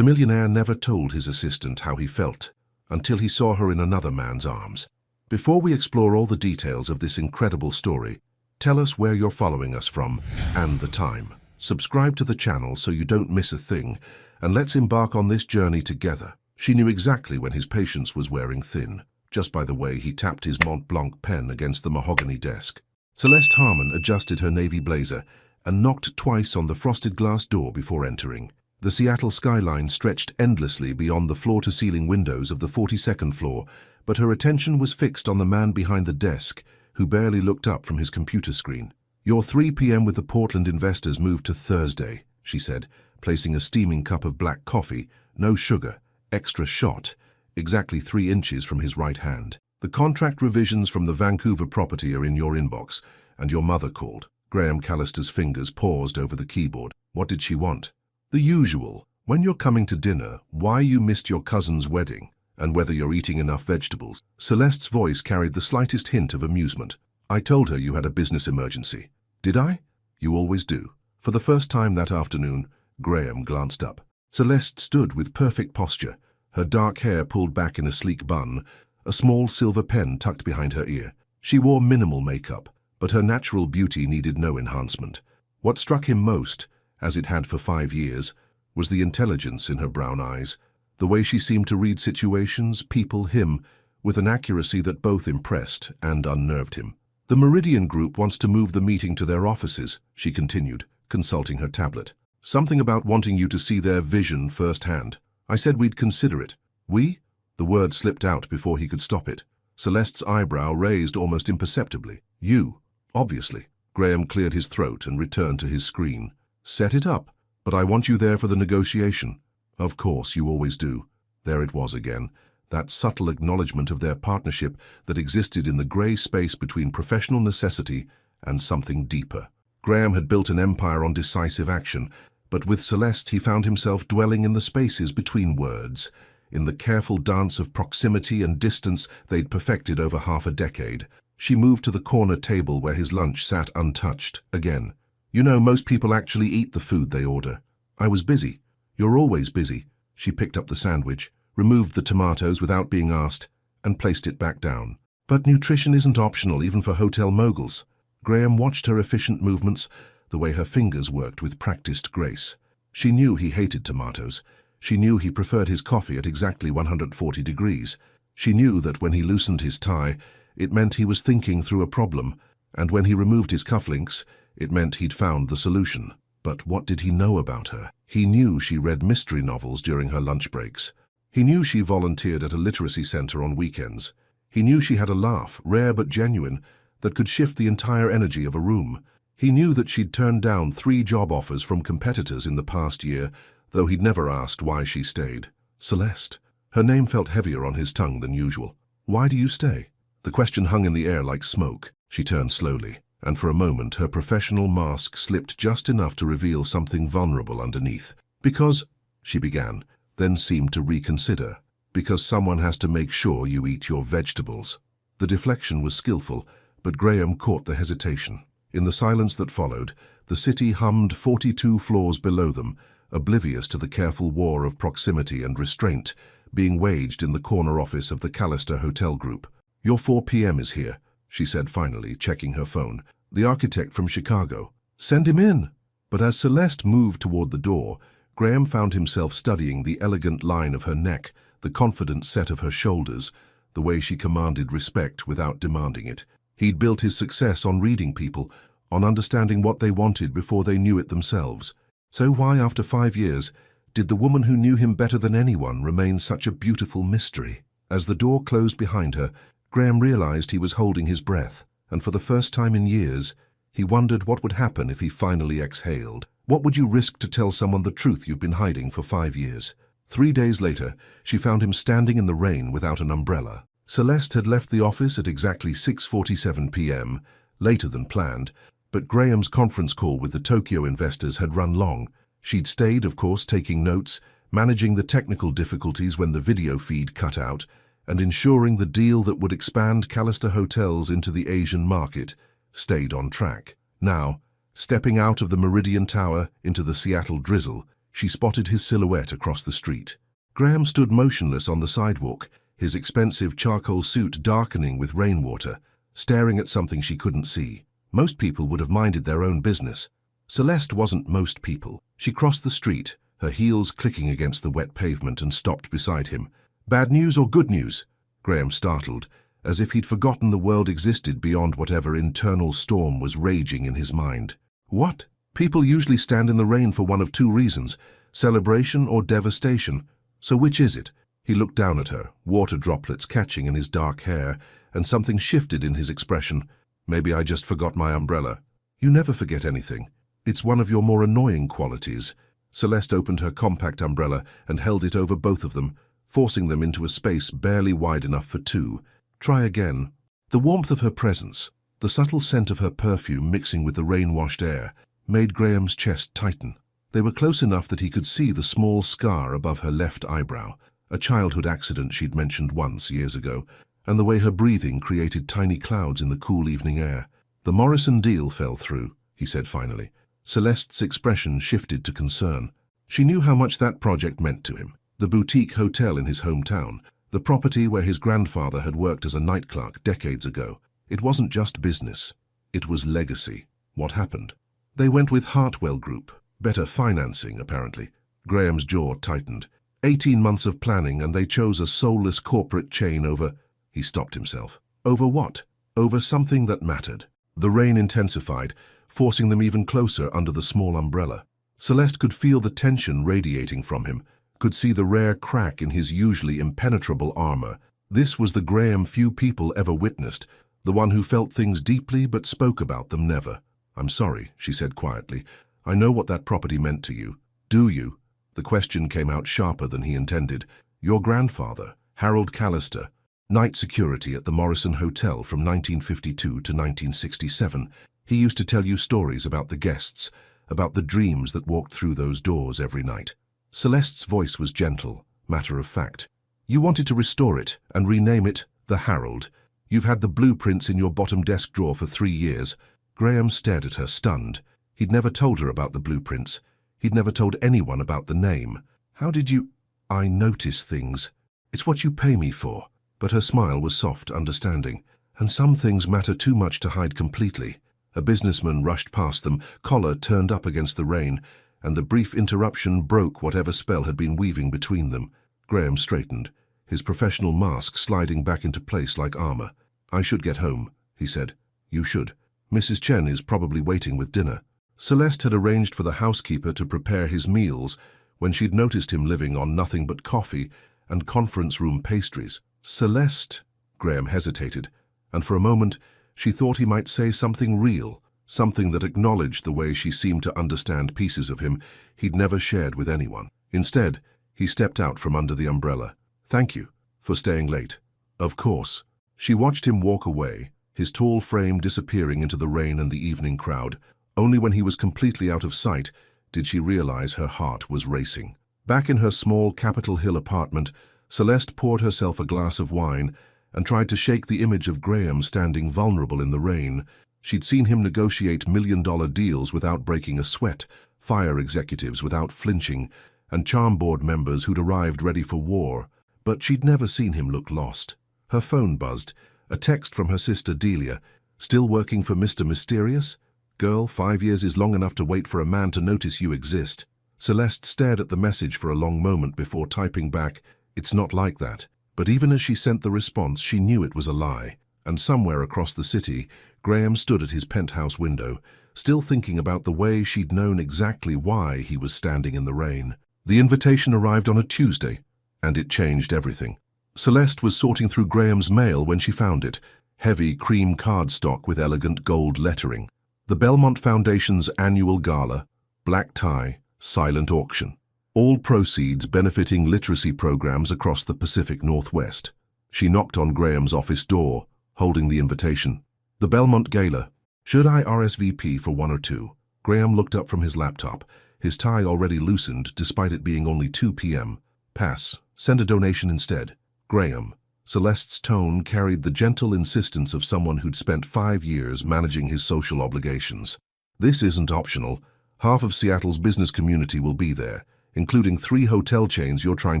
The millionaire never told his assistant how he felt until he saw her in another man's arms. Before we explore all the details of this incredible story, tell us where you're following us from and the time. Subscribe to the channel so you don't miss a thing, and let's embark on this journey together. She knew exactly when his patience was wearing thin, just by the way he tapped his Mont Blanc pen against the mahogany desk. Celeste Harmon adjusted her navy blazer and knocked twice on the frosted glass door before entering. The Seattle skyline stretched endlessly beyond the floor-to-ceiling windows of the 42nd floor, but her attention was fixed on the man behind the desk, who barely looked up from his computer screen. "Your 3 p.m. with the Portland investors moved to Thursday," she said, placing a steaming cup of black coffee, no sugar, extra shot, exactly 3 inches from his right hand. "The contract revisions from the Vancouver property are in your inbox, and your mother called." Graham Callister's fingers paused over the keyboard. What did she want? "The usual. When you're coming to dinner, why you missed your cousin's wedding, and whether you're eating enough vegetables." Celeste's voice carried the slightest hint of amusement. "I told her you had a business emergency." "Did I?" "You always do." For the first time that afternoon, Graham glanced up. Celeste stood with perfect posture, her dark hair pulled back in a sleek bun, a small silver pen tucked behind her ear. She wore minimal makeup, but her natural beauty needed no enhancement. What struck him most, as it had for 5 years, was the intelligence in her brown eyes, the way she seemed to read situations, people, him, with an accuracy that both impressed and unnerved him. "The Meridian Group wants to move the meeting to their offices," she continued, consulting her tablet. "Something about wanting you to see their vision firsthand. I said we'd consider it." "We?" The word slipped out before he could stop it. Celeste's eyebrow raised almost imperceptibly. "You, obviously." Graham cleared his throat and returned to his screen. "Set it up, but I want you there for the negotiation." "Of course, you always do." There it was again, that subtle acknowledgement of their partnership that existed in the grey space between professional necessity and something deeper. Graham had built an empire on decisive action, but with Celeste he found himself dwelling in the spaces between words, in the careful dance of proximity and distance they'd perfected over half a decade. She moved to the corner table where his lunch sat untouched again. "You know, most people actually eat the food they order. I was busy." "You're always busy." She picked up the sandwich, removed the tomatoes without being asked, and placed it back down. "But nutrition isn't optional even for hotel moguls." Graham watched her efficient movements, the way her fingers worked with practiced grace. She knew he hated tomatoes. She knew he preferred his coffee at exactly 140 degrees. She knew that when he loosened his tie, it meant he was thinking through a problem, and when he removed his cufflinks, it meant he'd found the solution. But what did he know about her? He knew she read mystery novels during her lunch breaks. He knew she volunteered at a literacy center on weekends. He knew she had a laugh, rare but genuine, that could shift the entire energy of a room. He knew that she'd turned down 3 job offers from competitors in the past year, though he'd never asked why she stayed. Celeste. Her name felt heavier on his tongue than usual. "Why do you stay?" The question hung in the air like smoke. She turned slowly, and for a moment her professional mask slipped just enough to reveal something vulnerable underneath. "Because," she began, then seemed to reconsider. "Because someone has to make sure you eat your vegetables." The deflection was skillful, but Graham caught the hesitation. In the silence that followed, the city hummed 42 floors below them, oblivious to the careful war of proximity and restraint being waged in the corner office of the Callister Hotel Group. "Your 4 p.m. is here," she said finally, checking her phone. "The architect from Chicago." "Send him in." But as Celeste moved toward the door, Graham found himself studying the elegant line of her neck, the confident set of her shoulders, the way she commanded respect without demanding it. He'd built his success on reading people, on understanding what they wanted before they knew it themselves. So why, after 5 years, did the woman who knew him better than anyone remain such a beautiful mystery? As the door closed behind her, Graham realized he was holding his breath, and for the first time in years, he wondered what would happen if he finally exhaled. What would you risk to tell someone the truth you've been hiding for 5 years? 3 days later, she found him standing in the rain without an umbrella. Celeste had left the office at exactly 6:47 p.m., later than planned, but Graham's conference call with the Tokyo investors had run long. She'd stayed, of course, taking notes, managing the technical difficulties when the video feed cut out, and ensuring the deal that would expand Callister Hotels into the Asian market stayed on track. Now, stepping out of the Meridian Tower into the Seattle drizzle, she spotted his silhouette across the street. Graham stood motionless on the sidewalk, his expensive charcoal suit darkening with rainwater, staring at something she couldn't see. Most people would have minded their own business. Celeste wasn't most people. She crossed the street, her heels clicking against the wet pavement, and stopped beside him. "Bad news or good news?" Graham startled, as if he'd forgotten the world existed beyond whatever internal storm was raging in his mind. "What?" People usually stand in the rain for one of two reasons, celebration or devastation. So which is it? He looked down at her, water droplets catching in his dark hair, and something shifted in his expression. "Maybe I just forgot my umbrella." "You never forget anything. It's one of your more annoying qualities." Celeste opened her compact umbrella and held it over both of them, forcing them into a space barely wide enough for two. "Try again." The warmth of her presence, the subtle scent of her perfume mixing with the rain-washed air, made Graham's chest tighten. They were close enough that he could see the small scar above her left eyebrow, a childhood accident she'd mentioned once years ago, and the way her breathing created tiny clouds in the cool evening air. "The Morrison deal fell through," he said finally. Celeste's expression shifted to concern. She knew how much that project meant to him. The boutique hotel in his hometown, the property where his grandfather had worked as a night clerk decades ago. It wasn't just business. It was legacy. What happened? They went with Hartwell Group. Better financing, apparently. Graham's jaw tightened. 18 months of planning, and they chose a soulless corporate chain over... He stopped himself. Over what? Over something that mattered. The rain intensified, forcing them even closer under the small umbrella. Celeste could feel the tension radiating from him, could see the rare crack in his usually impenetrable armor. This was the Graham few people ever witnessed, the one who felt things deeply but spoke about them never. "I'm sorry," she said quietly. "I know what that property meant to you." "Do you?" The question came out sharper than he intended. "Your grandfather, Harold Callister, night security at the Morrison Hotel from 1952 to 1967. He used to tell you stories about the guests, about the dreams that walked through those doors every night." Celeste's voice was gentle, matter of fact. "You wanted to restore it and rename it the Harold. You've had the blueprints in your bottom desk drawer for 3 years. Graham stared at her, stunned. He'd never told her about the blueprints. He'd never told anyone about the name. "How did you—" "I notice things. It's what you pay me for." But her smile was soft, understanding. "And some things matter too much to hide completely." A businessman rushed past them, collar turned up against the rain, and the brief interruption broke whatever spell had been weaving between them. Graham straightened, his professional mask sliding back into place like armor. "I should get home," he said. "You should. Mrs. Chen is probably waiting with dinner." Celeste had arranged for the housekeeper to prepare his meals when she'd noticed him living on nothing but coffee and conference room pastries. "Celeste," Graham hesitated, and for a moment she thought he might say something real, something that acknowledged the way she seemed to understand pieces of him he'd never shared with anyone. Instead, he stepped out from under the umbrella. "Thank you for staying late." "Of course." She watched him walk away, his tall frame disappearing into the rain and the evening crowd. Only when he was completely out of sight did she realize her heart was racing. Back in her small Capitol Hill apartment, Celeste poured herself a glass of wine and tried to shake the image of Graham standing vulnerable in the rain. She'd seen him negotiate million-dollar deals without breaking a sweat, fire executives without flinching, and charm board members who'd arrived ready for war. But she'd never seen him look lost. Her phone buzzed, a text from her sister Delia. "Still working for Mr. Mysterious? Girl, 5 years is long enough to wait for a man to notice you exist." Celeste stared at the message for a long moment before typing back, "It's not like that." But even as she sent the response, she knew it was a lie. And somewhere across the city, Graham stood at his penthouse window, still thinking about the way she'd known exactly why he was standing in the rain. The invitation arrived on a Tuesday, and it changed everything. Celeste was sorting through Graham's mail when she found it, heavy cream cardstock with elegant gold lettering. The Belmont Foundation's annual gala, black tie, silent auction. All proceeds benefiting literacy programs across the Pacific Northwest. She knocked on Graham's office door, holding the invitation. "The Belmont Gala. Should I RSVP for 1 or 2? Graham looked up from his laptop, his tie already loosened despite it being only 2 p.m. "Pass. Send a donation instead." "Graham." Celeste's tone carried the gentle insistence of someone who'd spent 5 years managing his social obligations. "This isn't optional. Half of Seattle's business community will be there. including 3 hotel chains you're trying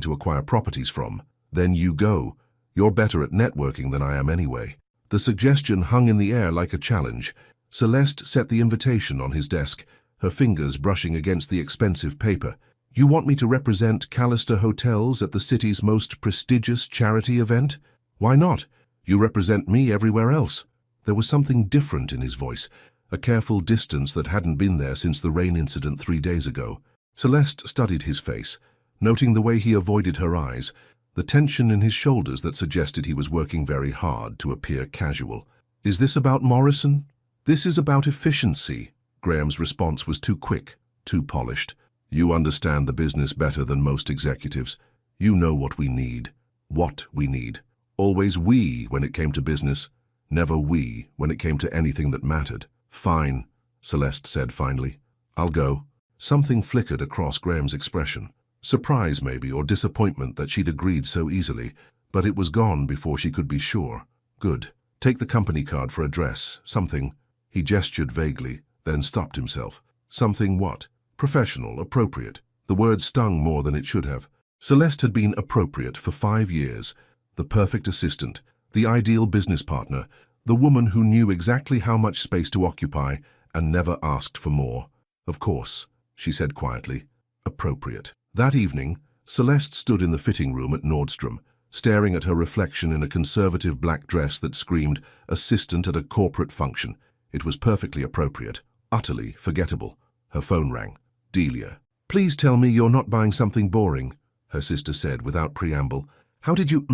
to acquire properties from. Then you go. You're better at networking than I am anyway." The suggestion hung in the air like a challenge. Celeste set the invitation on his desk, her fingers brushing against the expensive paper. "You want me to represent Callister Hotels at the city's most prestigious charity event? Why not? You represent me everywhere else." There was something different in his voice, a careful distance that hadn't been there since the rain incident 3 days ago. Celeste studied his face, noting the way he avoided her eyes, the tension in his shoulders that suggested he was working very hard to appear casual. "Is this about Morrison?" "This is about efficiency." Graham's response was too quick, too polished. "You understand the business better than most executives. You know what we need. What we need. Always we when it came to business, never we when it came to anything that mattered." "Fine," Celeste said finally. "I'll go." Something flickered across Graham's expression. Surprise maybe, or disappointment that she'd agreed so easily, but it was gone before she could be sure. "Good. Take the company card for address. Something." He gestured vaguely, then stopped himself. Something what? Professional, appropriate. The word stung more than it should have. Celeste had been appropriate for 5 years. The perfect assistant, the ideal business partner, the woman who knew exactly how much space to occupy and never asked for more. "Of course," she said quietly. "Appropriate." That evening, Celeste stood in the fitting room at Nordstrom, staring at her reflection in a conservative black dress that screamed assistant at a corporate function. It was perfectly appropriate, utterly forgettable. Her phone rang. "Delia." "Please tell me you're not buying something boring," her sister said without preamble. "How did you—"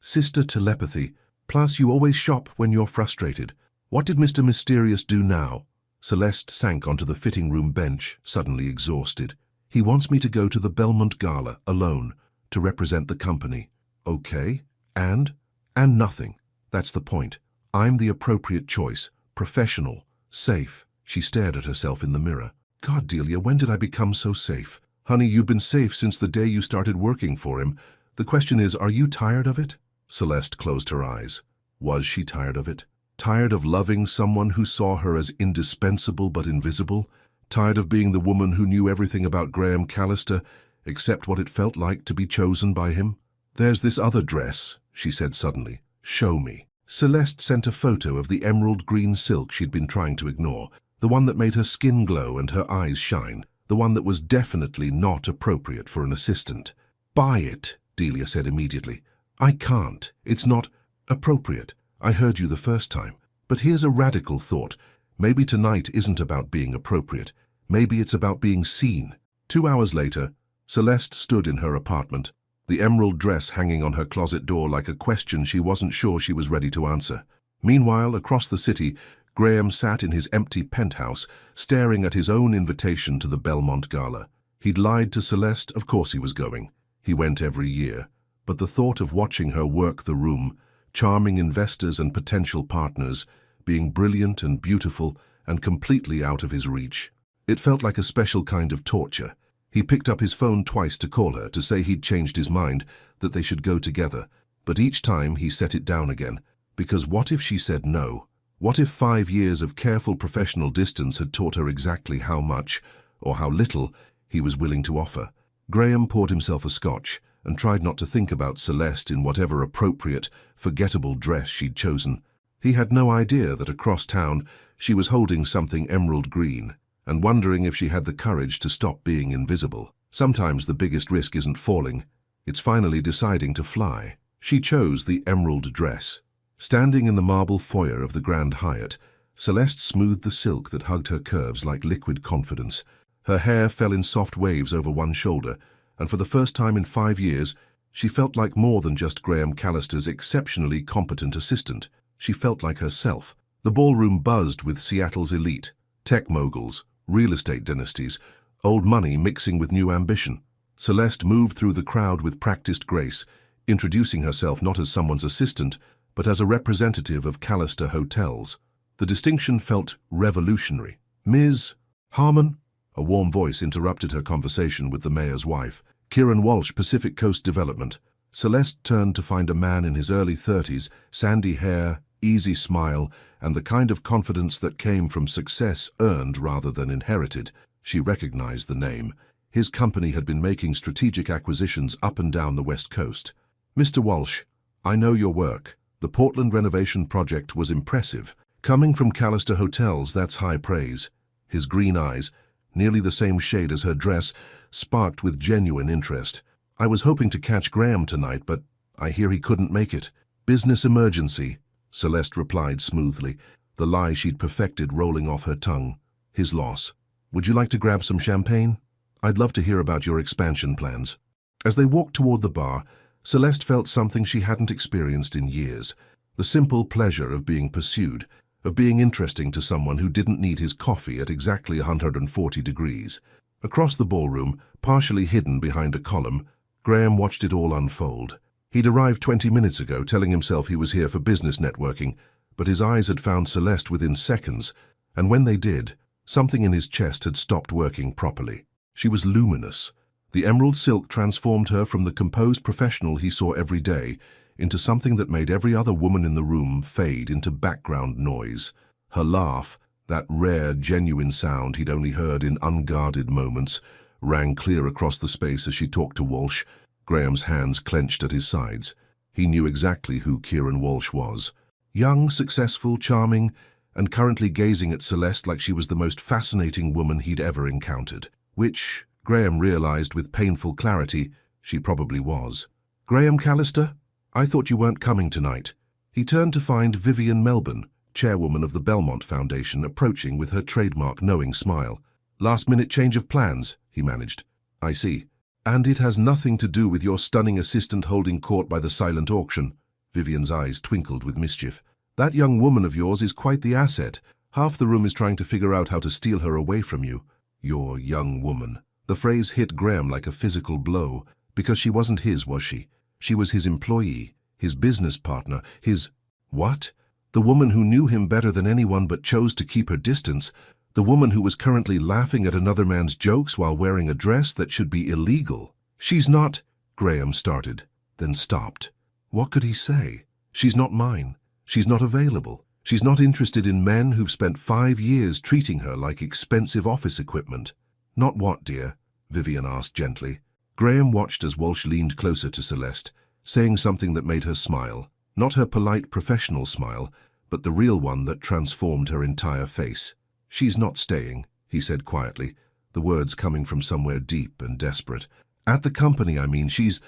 "Sister telepathy. Plus you always shop when you're frustrated. What did Mr. Mysterious do now?" Celeste sank onto the fitting room bench, suddenly exhausted. "He wants me to go to the Belmont Gala, alone, to represent the company." "Okay, and?" "And nothing. That's the point. I'm the appropriate choice, professional, safe." She stared at herself in the mirror. "God, Delia, when did I become so safe?" "Honey, you've been safe since the day you started working for him. The question is, are you tired of it?" Celeste closed her eyes. Was she tired of it? Tired of loving someone who saw her as indispensable but invisible? Tired of being the woman who knew everything about Graham Callister, except what it felt like to be chosen by him? "There's this other dress," she said suddenly. "Show me." Celeste sent a photo of the emerald green silk she'd been trying to ignore, the one that made her skin glow and her eyes shine, the one that was definitely not appropriate for an assistant. "Buy it," Delia said immediately. "I can't. It's not appropriate. I heard you the first time. But here's a radical thought. Maybe tonight isn't about being appropriate. Maybe it's about being seen." 2 hours later, Celeste stood in her apartment, the emerald dress hanging on her closet door like a question she wasn't sure she was ready to answer. Meanwhile, across the city, Graham sat in his empty penthouse, staring at his own invitation to the Belmont Gala. He'd lied to Celeste, of course he was going. He went every year. But the thought of watching her work the room, charming investors and potential partners, being brilliant and beautiful and completely out of his reach. It felt like a special kind of torture. He picked up his phone twice to call her, to say he'd changed his mind, that they should go together. But each time he set it down again, because what if she said no? What if 5 years of careful professional distance had taught her exactly how much, or how little, he was willing to offer? Graham poured himself a scotch and tried not to think about Celeste in whatever appropriate, forgettable dress she'd chosen. He had no idea that across town she was holding something emerald green, and wondering if she had the courage to stop being invisible. Sometimes the biggest risk isn't falling, it's finally deciding to fly. She chose the emerald dress. Standing in the marble foyer of the Grand Hyatt, Celeste smoothed the silk that hugged her curves like liquid confidence. Her hair fell in soft waves over one shoulder, and for the first time in 5 years, she felt like more than just Graham Callister's exceptionally competent assistant. She felt like herself. The ballroom buzzed with Seattle's elite, tech moguls, real estate dynasties, old money mixing with new ambition. Celeste moved through the crowd with practiced grace, introducing herself not as someone's assistant, but as a representative of Callister Hotels. The distinction felt revolutionary. "Ms. Harmon?" A warm voice interrupted her conversation with the mayor's wife. "Kieran Walsh, Pacific Coast Development." Celeste turned to find a man in his early 30s, sandy hair, easy smile, and the kind of confidence that came from success earned rather than inherited. She recognized the name. His company had been making strategic acquisitions up and down the West Coast. "Mr. Walsh, I know your work. The Portland renovation project was impressive. Coming from Callister Hotels, that's high praise." His green eyes, nearly the same shade as her dress, sparked with genuine interest. "I was hoping to catch Graham tonight, but I hear he couldn't make it." "Business emergency," Celeste replied smoothly, the lie she'd perfected rolling off her tongue. "His loss. Would you like to grab some champagne? I'd love to hear about your expansion plans." As they walked toward the bar, Celeste felt something she hadn't experienced in years. The simple pleasure of being pursued, of being interesting to someone who didn't need his coffee at exactly 140 degrees. Across the ballroom, partially hidden behind a column, Graham watched it all unfold. He'd arrived 20 minutes ago, telling himself he was here for business networking, but his eyes had found Celeste within seconds, and when they did, something in his chest had stopped working properly. She was luminous. The emerald silk transformed her from the composed professional he saw every day into something that made every other woman in the room fade into background noise. Her laugh, that rare, genuine sound he'd only heard in unguarded moments, rang clear across the space as she talked to Walsh. Graham's hands clenched at his sides. He knew exactly who Kieran Walsh was. Young, successful, charming, and currently gazing at Celeste like she was the most fascinating woman he'd ever encountered. Which, Graham realized with painful clarity, she probably was. "Graham Callister? I thought you weren't coming tonight." He turned to find Vivian Melbourne, chairwoman of the Belmont Foundation, approaching with her trademark knowing smile. "Last-minute change of plans," he managed. "I see. And it has nothing to do with your stunning assistant holding court by the silent auction." Vivian's eyes twinkled with mischief. "That young woman of yours is quite the asset. Half the room is trying to figure out how to steal her away from you." "Your young woman." The phrase hit Graham like a physical blow, because she wasn't his, was she? She was his employee, his business partner, his... What? The woman who knew him better than anyone but chose to keep her distance. The woman who was currently laughing at another man's jokes while wearing a dress that should be illegal. "She's not..." Graham started, then stopped. What could he say? "She's not mine. She's not available. She's not interested in men who've spent 5 years treating her like expensive office equipment." "Not what, dear?" Vivian asked gently. Graham watched as Walsh leaned closer to Celeste, saying something that made her smile. Not her polite professional smile, but the real one that transformed her entire face. "She's not staying," he said quietly, the words coming from somewhere deep and desperate. "At the company, I mean. She's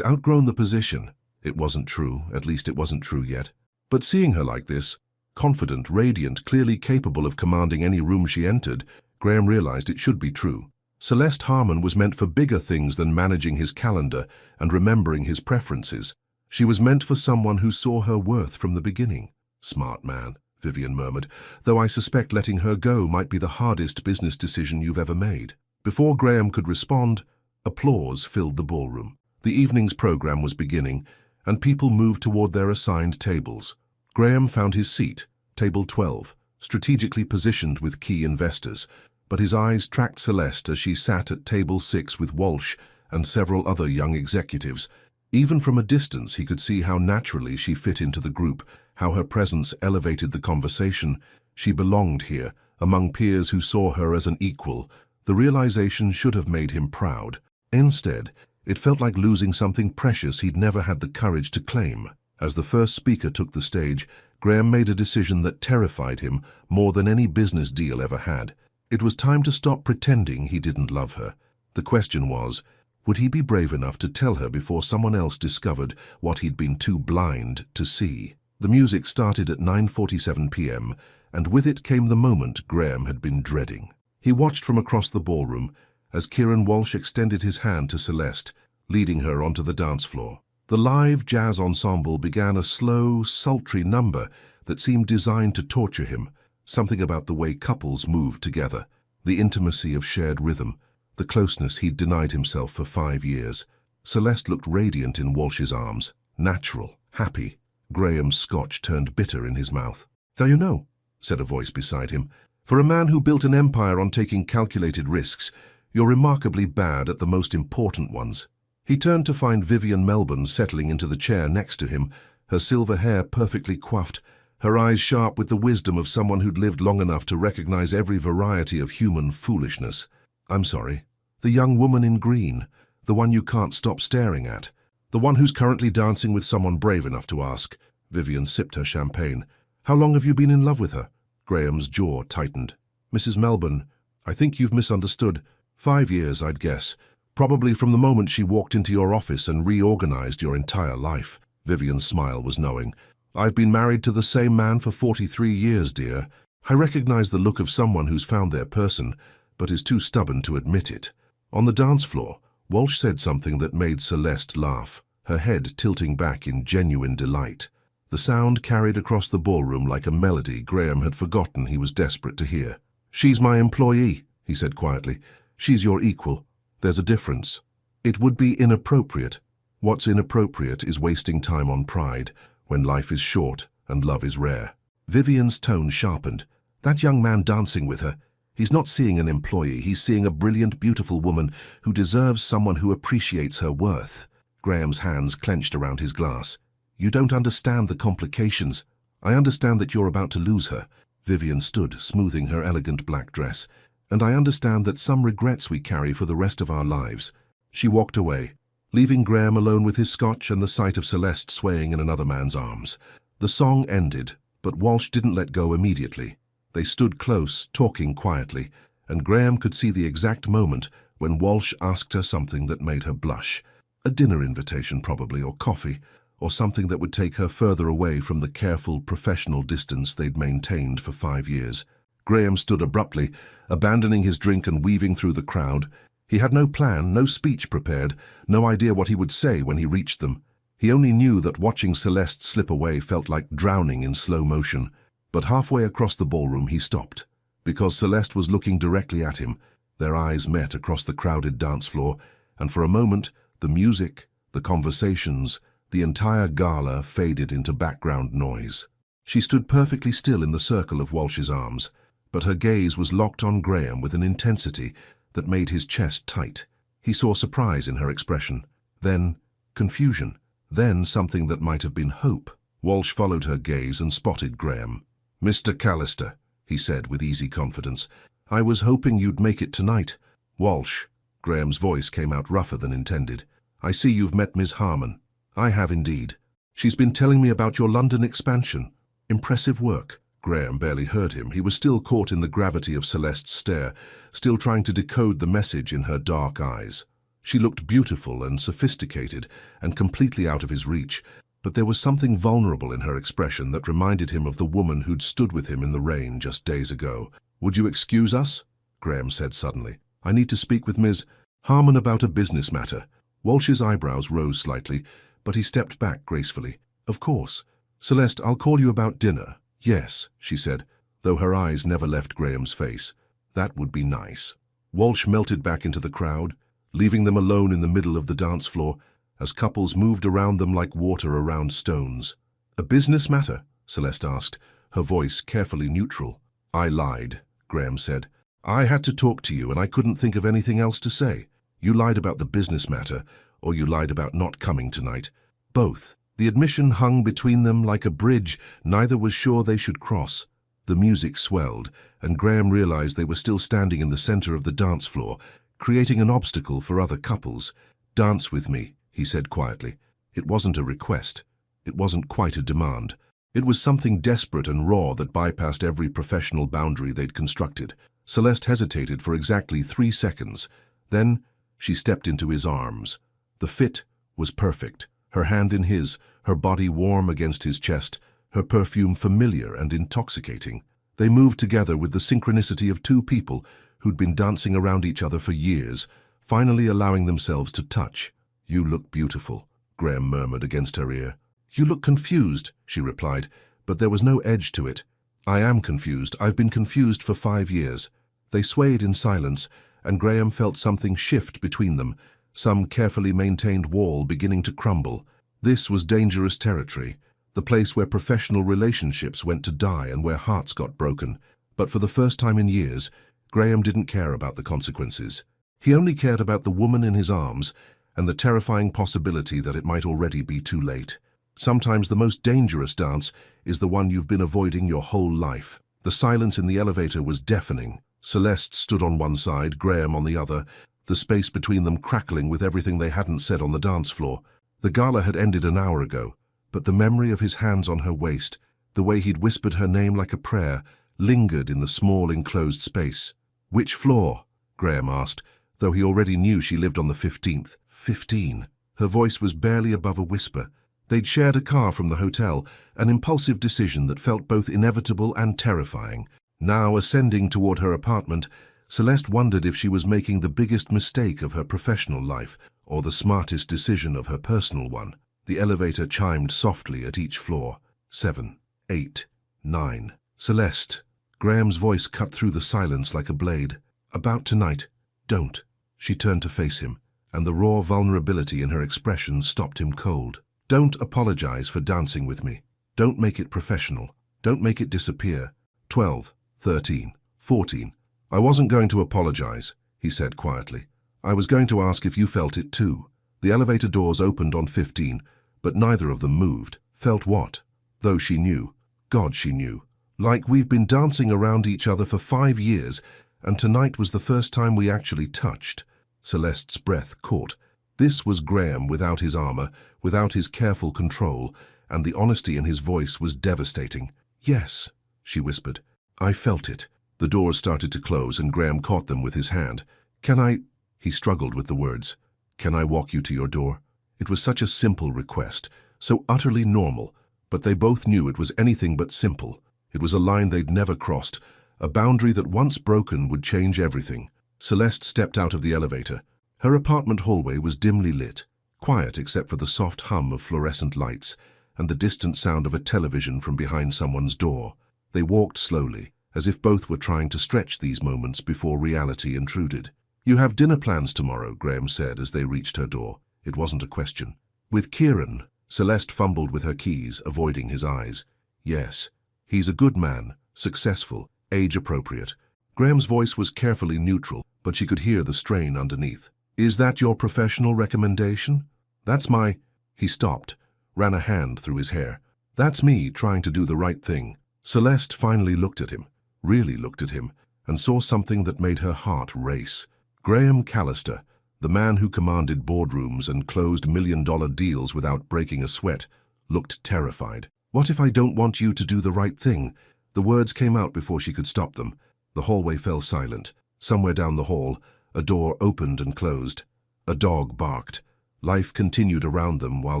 outgrown the position." It wasn't true, at least it wasn't true yet. But seeing her like this, confident, radiant, clearly capable of commanding any room she entered, Graham realized it should be true. Celeste Harmon was meant for bigger things than managing his calendar and remembering his preferences. She was meant for someone who saw her worth from the beginning. "Smart man," Vivian murmured, "though I suspect letting her go might be the hardest business decision you've ever made." Before Graham could respond, applause filled the ballroom. The evening's program was beginning, and people moved toward their assigned tables. Graham found his seat, table 12, strategically positioned with key investors, but his eyes tracked Celeste as she sat at table 6 with Walsh and several other young executives. Even from a distance, he could see how naturally she fit into the group, how her presence elevated the conversation. She belonged here, among peers who saw her as an equal. The realization should have made him proud. Instead, it felt like losing something precious he'd never had the courage to claim. As the first speaker took the stage, Graham made a decision that terrified him more than any business deal ever had. It was time to stop pretending he didn't love her. The question was, would he be brave enough to tell her before someone else discovered what he'd been too blind to see? The music started at 9:47 p.m., and with it came the moment Graham had been dreading. He watched from across the ballroom as Kieran Walsh extended his hand to Celeste, leading her onto the dance floor. The live jazz ensemble began a slow, sultry number that seemed designed to torture him, something about the way couples moved together, the intimacy of shared rhythm, the closeness he'd denied himself for 5 years. Celeste looked radiant in Walsh's arms, natural, happy. Graham's scotch turned bitter in his mouth. "Do you know," said a voice beside him, "for a man who built an empire on taking calculated risks, you're remarkably bad at the most important ones." He turned to find Vivian Melbourne settling into the chair next to him, her silver hair perfectly coiffed, her eyes sharp with the wisdom of someone who'd lived long enough to recognize every variety of human foolishness. "I'm sorry." The young woman in green, the one you can't stop staring at. The one who's currently dancing with someone brave enough to ask. Vivian sipped her champagne. How long have you been in love with her? Graham's jaw tightened. Mrs. Melbourne, I think you've misunderstood. 5 years, I'd guess. Probably from the moment she walked into your office and reorganized your entire life. Vivian's smile was knowing. I've been married to the same man for 43 years, dear. I recognize the look of someone who's found their person, but is too stubborn to admit it. On the dance floor, Walsh said something that made Celeste laugh, her head tilting back in genuine delight. The sound carried across the ballroom like a melody Graham had forgotten he was desperate to hear. She's my employee, he said quietly. She's your equal. There's a difference. It would be inappropriate. What's inappropriate is wasting time on pride, when life is short and love is rare. Vivian's tone sharpened. That young man dancing with her, he's not seeing an employee, he's seeing a brilliant, beautiful woman who deserves someone who appreciates her worth. Graham's hands clenched around his glass. You don't understand the complications. I understand that you're about to lose her. Vivian stood, smoothing her elegant black dress. And I understand that some regrets we carry for the rest of our lives. She walked away, leaving Graham alone with his scotch and the sight of Celeste swaying in another man's arms. The song ended, but Walsh didn't let go immediately. They stood close, talking quietly, and Graham could see the exact moment when Walsh asked her something that made her blush. A dinner invitation probably, or coffee, or something that would take her further away from the careful, professional distance they'd maintained for 5 years. Graham stood abruptly, abandoning his drink and weaving through the crowd. He had no plan, no speech prepared, no idea what he would say when he reached them. He only knew that watching Celeste slip away felt like drowning in slow motion. But halfway across the ballroom he stopped, because Celeste was looking directly at him. Their eyes met across the crowded dance floor, and for a moment the music, the conversations, the entire gala faded into background noise. She stood perfectly still in the circle of Walsh's arms, but her gaze was locked on Graham with an intensity that made his chest tight. He saw surprise in her expression, then confusion, then something that might have been hope. Walsh followed her gaze and spotted Graham. "Mr. Callister," he said with easy confidence, "I was hoping you'd make it tonight." "Walsh," Graham's voice came out rougher than intended, "I see you've met Miss Harmon." "I have indeed. She's been telling me about your London expansion. Impressive work." Graham barely heard him. He was still caught in the gravity of Celeste's stare, still trying to decode the message in her dark eyes. She looked beautiful and sophisticated and completely out of his reach, but there was something vulnerable in her expression that reminded him of the woman who'd stood with him in the rain just days ago. "Would you excuse us?" Graham said suddenly. "I need to speak with Ms. Harmon about a business matter." Walsh's eyebrows rose slightly, but he stepped back gracefully. "Of course. Celeste, I'll call you about dinner." "Yes," she said, though her eyes never left Graham's face. "That would be nice." Walsh melted back into the crowd, leaving them alone in the middle of the dance floor, as couples moved around them like water around stones. "A business matter?" Celeste asked, her voice carefully neutral. "I lied," Graham said. "I had to talk to you and I couldn't think of anything else to say. You lied about the business matter, or you lied about not coming tonight. Both." The admission hung between them like a bridge neither was sure they should cross. The music swelled, and Graham realized they were still standing in the center of the dance floor, creating an obstacle for other couples. "Dance with me," he said quietly. It wasn't a request. It wasn't quite a demand. It was something desperate and raw that bypassed every professional boundary they'd constructed. Celeste hesitated for exactly 3 seconds. Then she stepped into his arms. The fit was perfect. Her hand in his, her body warm against his chest, her perfume familiar and intoxicating. They moved together with the synchronicity of 2 people who'd been dancing around each other for years, finally allowing themselves to touch. "You look beautiful," Graham murmured against her ear. "You look confused," she replied, but there was no edge to it. "I am confused. I've been confused for 5 years." They swayed in silence, and Graham felt something shift between them, some carefully maintained wall beginning to crumble. This was dangerous territory, the place where professional relationships went to die and where hearts got broken. But for the first time in years, Graham didn't care about the consequences. He only cared about the woman in his arms and the terrifying possibility that it might already be too late. Sometimes the most dangerous dance is the one you've been avoiding your whole life. The silence in the elevator was deafening. Celeste stood on one side, Graham on the other, the space between them crackling with everything they hadn't said on the dance floor. The gala had ended an hour ago, but the memory of his hands on her waist, the way he'd whispered her name like a prayer, lingered in the small enclosed space. "Which floor?" Graham asked, though he already knew she lived on the 15th. 15. Her voice was barely above a whisper. They'd shared a car from the hotel, an impulsive decision that felt both inevitable and terrifying. Now ascending toward her apartment, Celeste wondered if she was making the biggest mistake of her professional life or the smartest decision of her personal one. The elevator chimed softly at each floor. 7, 8, 9. "Celeste." Graham's voice cut through the silence like a blade. "About tonight. Don't." She turned to face him, and the raw vulnerability in her expression stopped him cold. "Don't apologize for dancing with me. Don't make it professional. Don't make it disappear." 12, 13, 14. "I wasn't going to apologize," he said quietly. "I was going to ask if you felt it too." The elevator doors opened on 15, but neither of them moved. Felt what? Though she knew. God, she knew. Like we've been dancing around each other for 5 years, and tonight was the first time we actually touched. Celeste's breath caught. This was Graham without his armor, without his careful control, and the honesty in his voice was devastating. "Yes," she whispered. "I felt it." The doors started to close, and Graham caught them with his hand. "Can I—" He struggled with the words. "Can I walk you to your door?" It was such a simple request, so utterly normal, but they both knew it was anything but simple. It was a line they'd never crossed, a boundary that once broken would change everything. Celeste stepped out of the elevator. Her apartment hallway was dimly lit, quiet except for the soft hum of fluorescent lights and the distant sound of a television from behind someone's door. They walked slowly, as if both were trying to stretch these moments before reality intruded. "You have dinner plans tomorrow," Graham said as they reached her door. It wasn't a question. "With Kieran." Celeste fumbled with her keys, avoiding his eyes. "Yes. He's a good man, successful, age-appropriate." Graham's voice was carefully neutral, but she could hear the strain underneath. "Is that your professional recommendation?" "That's my—" He stopped, ran a hand through his hair. "That's me trying to do the right thing." Celeste finally looked at him, really looked at him, and saw something that made her heart race. Graham Callister, the man who commanded boardrooms and closed million-dollar deals without breaking a sweat, looked terrified. "What if I don't want you to do the right thing?" The words came out before she could stop them. The hallway fell silent. Somewhere down the hall, a door opened and closed. A dog barked. Life continued around them while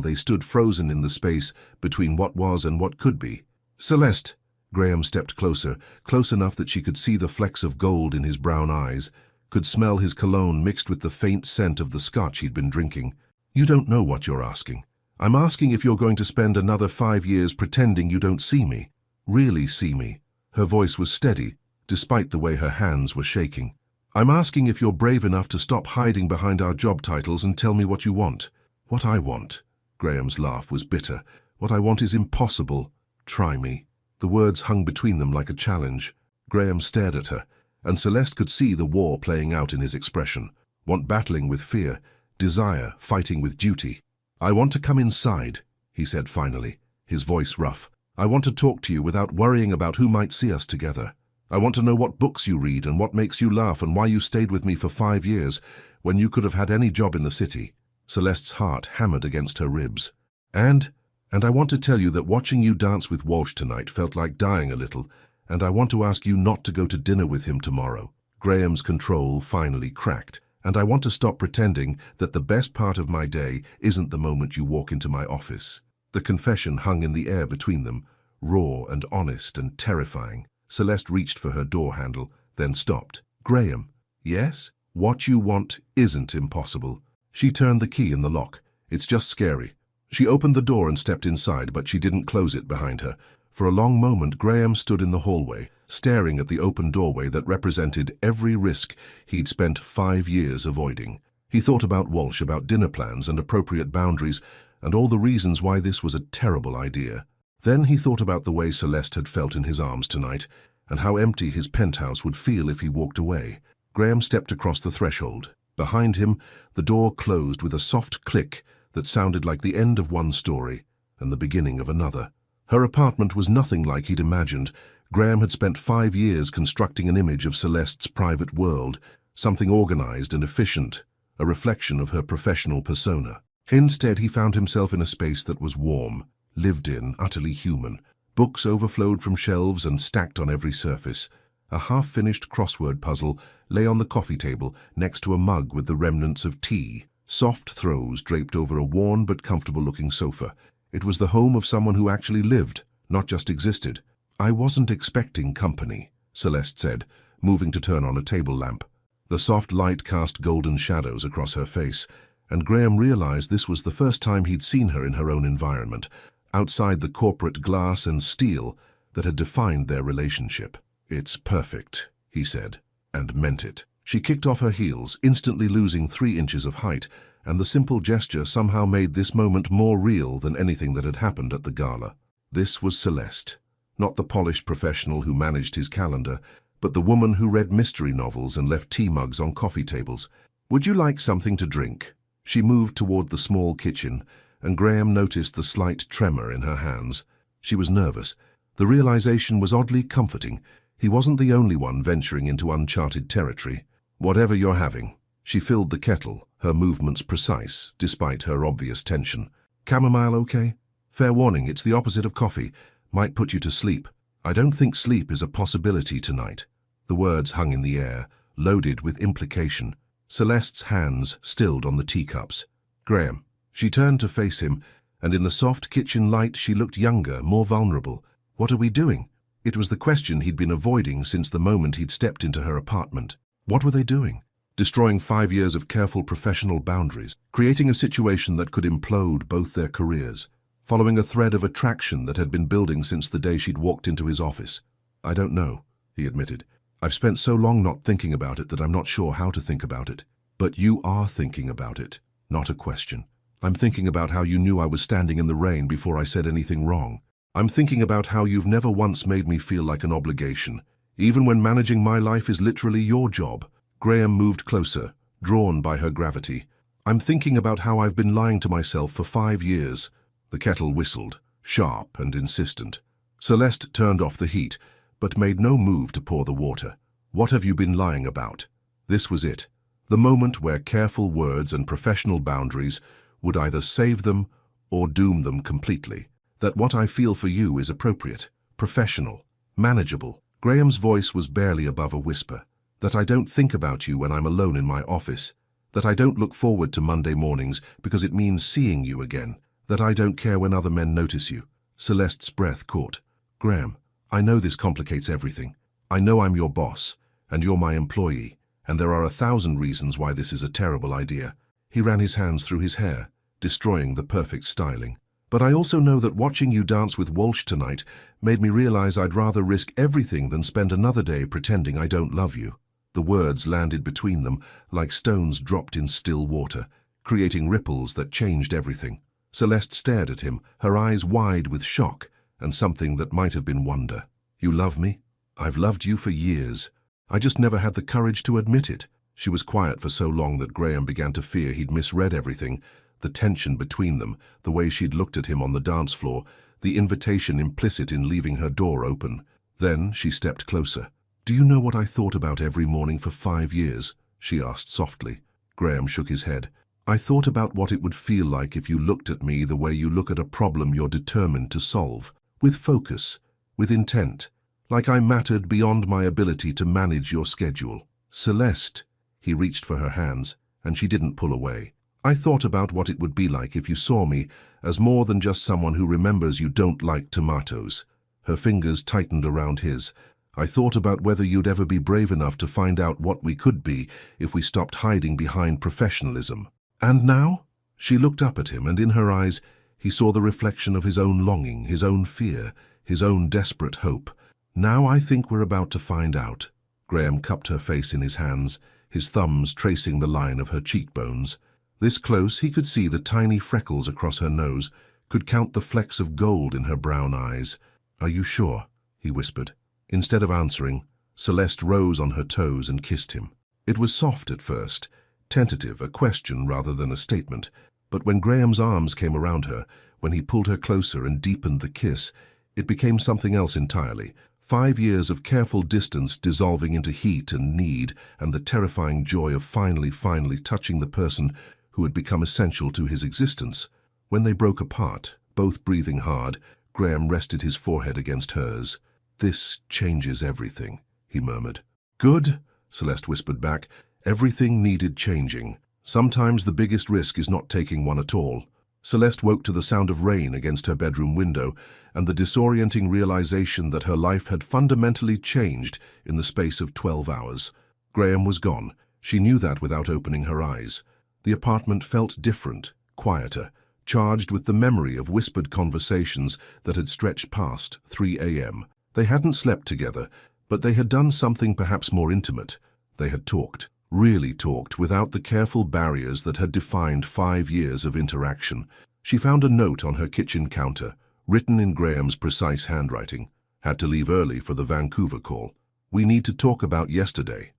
they stood frozen in the space between what was and what could be. "Celeste!" Graham stepped closer, close enough that she could see the flecks of gold in his brown eyes, could smell his cologne mixed with the faint scent of the scotch he'd been drinking. "You don't know what you're asking. I'm asking if you're going to spend another 5 years pretending you don't see me. Really see me." Her voice was steady, despite the way her hands were shaking. "I'm asking if you're brave enough to stop hiding behind our job titles and tell me what you want." "What I want?" Graham's laugh was bitter. "What I want is impossible. Try me." The words hung between them like a challenge. Graham stared at her, and Celeste could see the war playing out in his expression. Want battling with fear, desire fighting with duty. "I want to come inside," he said finally, his voice rough. "I want to talk to you without worrying about who might see us together. I want to know what books you read and what makes you laugh and why you stayed with me for 5 years when you could have had any job in the city." Celeste's heart hammered against her ribs. And I want to tell you that watching you dance with Walsh tonight felt like dying a little, and I want to ask you not to go to dinner with him tomorrow." Graham's control finally cracked. "And I want to stop pretending that the best part of my day isn't the moment you walk into my office." The confession hung in the air between them, raw and honest and terrifying. Celeste reached for her door handle, then stopped. "Graham." "Yes?" "What you want isn't impossible." She turned the key in the lock. "It's just scary." She opened the door and stepped inside, but she didn't close it behind her. For a long moment, Graham stood in the hallway, staring at the open doorway that represented every risk he'd spent 5 years avoiding. He thought about Walsh, about dinner plans and appropriate boundaries, and all the reasons why this was a terrible idea. Then he thought about the way Celeste had felt in his arms tonight, and how empty his penthouse would feel if he walked away. Graham stepped across the threshold. Behind him, the door closed with a soft click that sounded like the end of one story and the beginning of another. Her apartment was nothing like he'd imagined. Graham had spent 5 years constructing an image of Celeste's private world, something organized and efficient, a reflection of her professional persona. Instead, he found himself in a space that was warm, lived in, utterly human. Books overflowed from shelves and stacked on every surface. A half-finished crossword puzzle lay on the coffee table next to a mug with the remnants of tea. Soft throws draped over a worn but comfortable-looking sofa. It was the home of someone who actually lived, not just existed. "I wasn't expecting company," Celeste said, moving to turn on a table lamp. The soft light cast golden shadows across her face, and Graham realized this was the first time he'd seen her in her own environment, outside the corporate glass and steel that had defined their relationship. "It's perfect," he said, and meant it. She kicked off her heels, instantly losing 3 inches of height, and the simple gesture somehow made this moment more real than anything that had happened at the gala. This was Celeste, not the polished professional who managed his calendar, but the woman who read mystery novels and left tea mugs on coffee tables. "Would you like something to drink?" She moved toward the small kitchen, and Graham noticed the slight tremor in her hands. She was nervous. The realization was oddly comforting. He wasn't the only one venturing into uncharted territory. "Whatever you're having." She filled the kettle, her movements precise, despite her obvious tension. "Chamomile okay? Fair warning, it's the opposite of coffee. Might put you to sleep." "I don't think sleep is a possibility tonight." The words hung in the air, loaded with implication. Celeste's hands stilled on the teacups. "Graham." She turned to face him, and in the soft kitchen light she looked younger, more vulnerable. "What are we doing?" It was the question he'd been avoiding since the moment he'd stepped into her apartment. What were they doing? Destroying 5 years of careful professional boundaries, creating a situation that could implode both their careers, following a thread of attraction that had been building since the day she'd walked into his office. "I don't know," he admitted. "I've spent so long not thinking about it that I'm not sure how to think about it." "But you are thinking about it, not a question. I'm thinking about how you knew I was standing in the rain before I said anything wrong. I'm thinking about how you've never once made me feel like an obligation, even when managing my life is literally your job." Graham moved closer, drawn by her gravity. "I'm thinking about how I've been lying to myself for 5 years. The kettle whistled, sharp and insistent. Celeste turned off the heat, but made no move to pour the water. "What have you been lying about?" This was it, the moment where careful words and professional boundaries would either save them or doom them completely. "That what I feel for you is appropriate, professional, manageable." Graham's voice was barely above a whisper. "That I don't think about you when I'm alone in my office. That I don't look forward to Monday mornings because it means seeing you again. That I don't care when other men notice you." Celeste's breath caught. "Graham, I know this complicates everything. I know I'm your boss, and you're my employee, and there are 1,000 reasons why this is a terrible idea." He ran his hands through his hair, destroying the perfect styling. "But I also know that watching you dance with Walsh tonight made me realize I'd rather risk everything than spend another day pretending I don't love you." The words landed between them like stones dropped in still water, creating ripples that changed everything. Celeste stared at him, her eyes wide with shock and something that might have been wonder. "You love me? I've loved you for years. I just never had the courage to admit it." She was quiet for so long that Graham began to fear he'd misread everything, the tension between them, the way she'd looked at him on the dance floor, the invitation implicit in leaving her door open. Then she stepped closer. "Do you know what I thought about every morning for 5 years?" she asked softly. Graham shook his head. "I thought about what it would feel like if you looked at me the way you look at a problem you're determined to solve, with focus, with intent, like I mattered beyond my ability to manage your schedule." "Celeste," he reached for her hands, and she didn't pull away. "I thought about what it would be like if you saw me as more than just someone who remembers you don't like tomatoes." Her fingers tightened around his. "I thought about whether you'd ever be brave enough to find out what we could be if we stopped hiding behind professionalism." "And now?" She looked up at him, and in her eyes he saw the reflection of his own longing, his own fear, his own desperate hope. "Now I think we're about to find out." Graham cupped her face in his hands, his thumbs tracing the line of her cheekbones. This close, he could see the tiny freckles across her nose, could count the flecks of gold in her brown eyes. "Are you sure?" he whispered. Instead of answering, Celeste rose on her toes and kissed him. It was soft at first, tentative, a question rather than a statement, but when Graham's arms came around her, when he pulled her closer and deepened the kiss, it became something else entirely, 5 years of careful distance dissolving into heat and need, and the terrifying joy of finally touching the person who had become essential to his existence. When they broke apart, both breathing hard, Graham rested his forehead against hers. "This changes everything," he murmured. "Good," Celeste whispered back. "Everything needed changing. Sometimes the biggest risk is not taking one at all." Celeste woke to the sound of rain against her bedroom window and the disorienting realization that her life had fundamentally changed in the space of 12 hours. Graham was gone. She knew that without opening her eyes. The apartment felt different, quieter, charged with the memory of whispered conversations that had stretched past 3 a.m. They hadn't slept together, but they had done something perhaps more intimate. They had talked. Really talked, without the careful barriers that had defined 5 years of interaction. She found a note on her kitchen counter, written in Graham's precise handwriting. "Had to leave early for the Vancouver call. We need to talk about yesterday.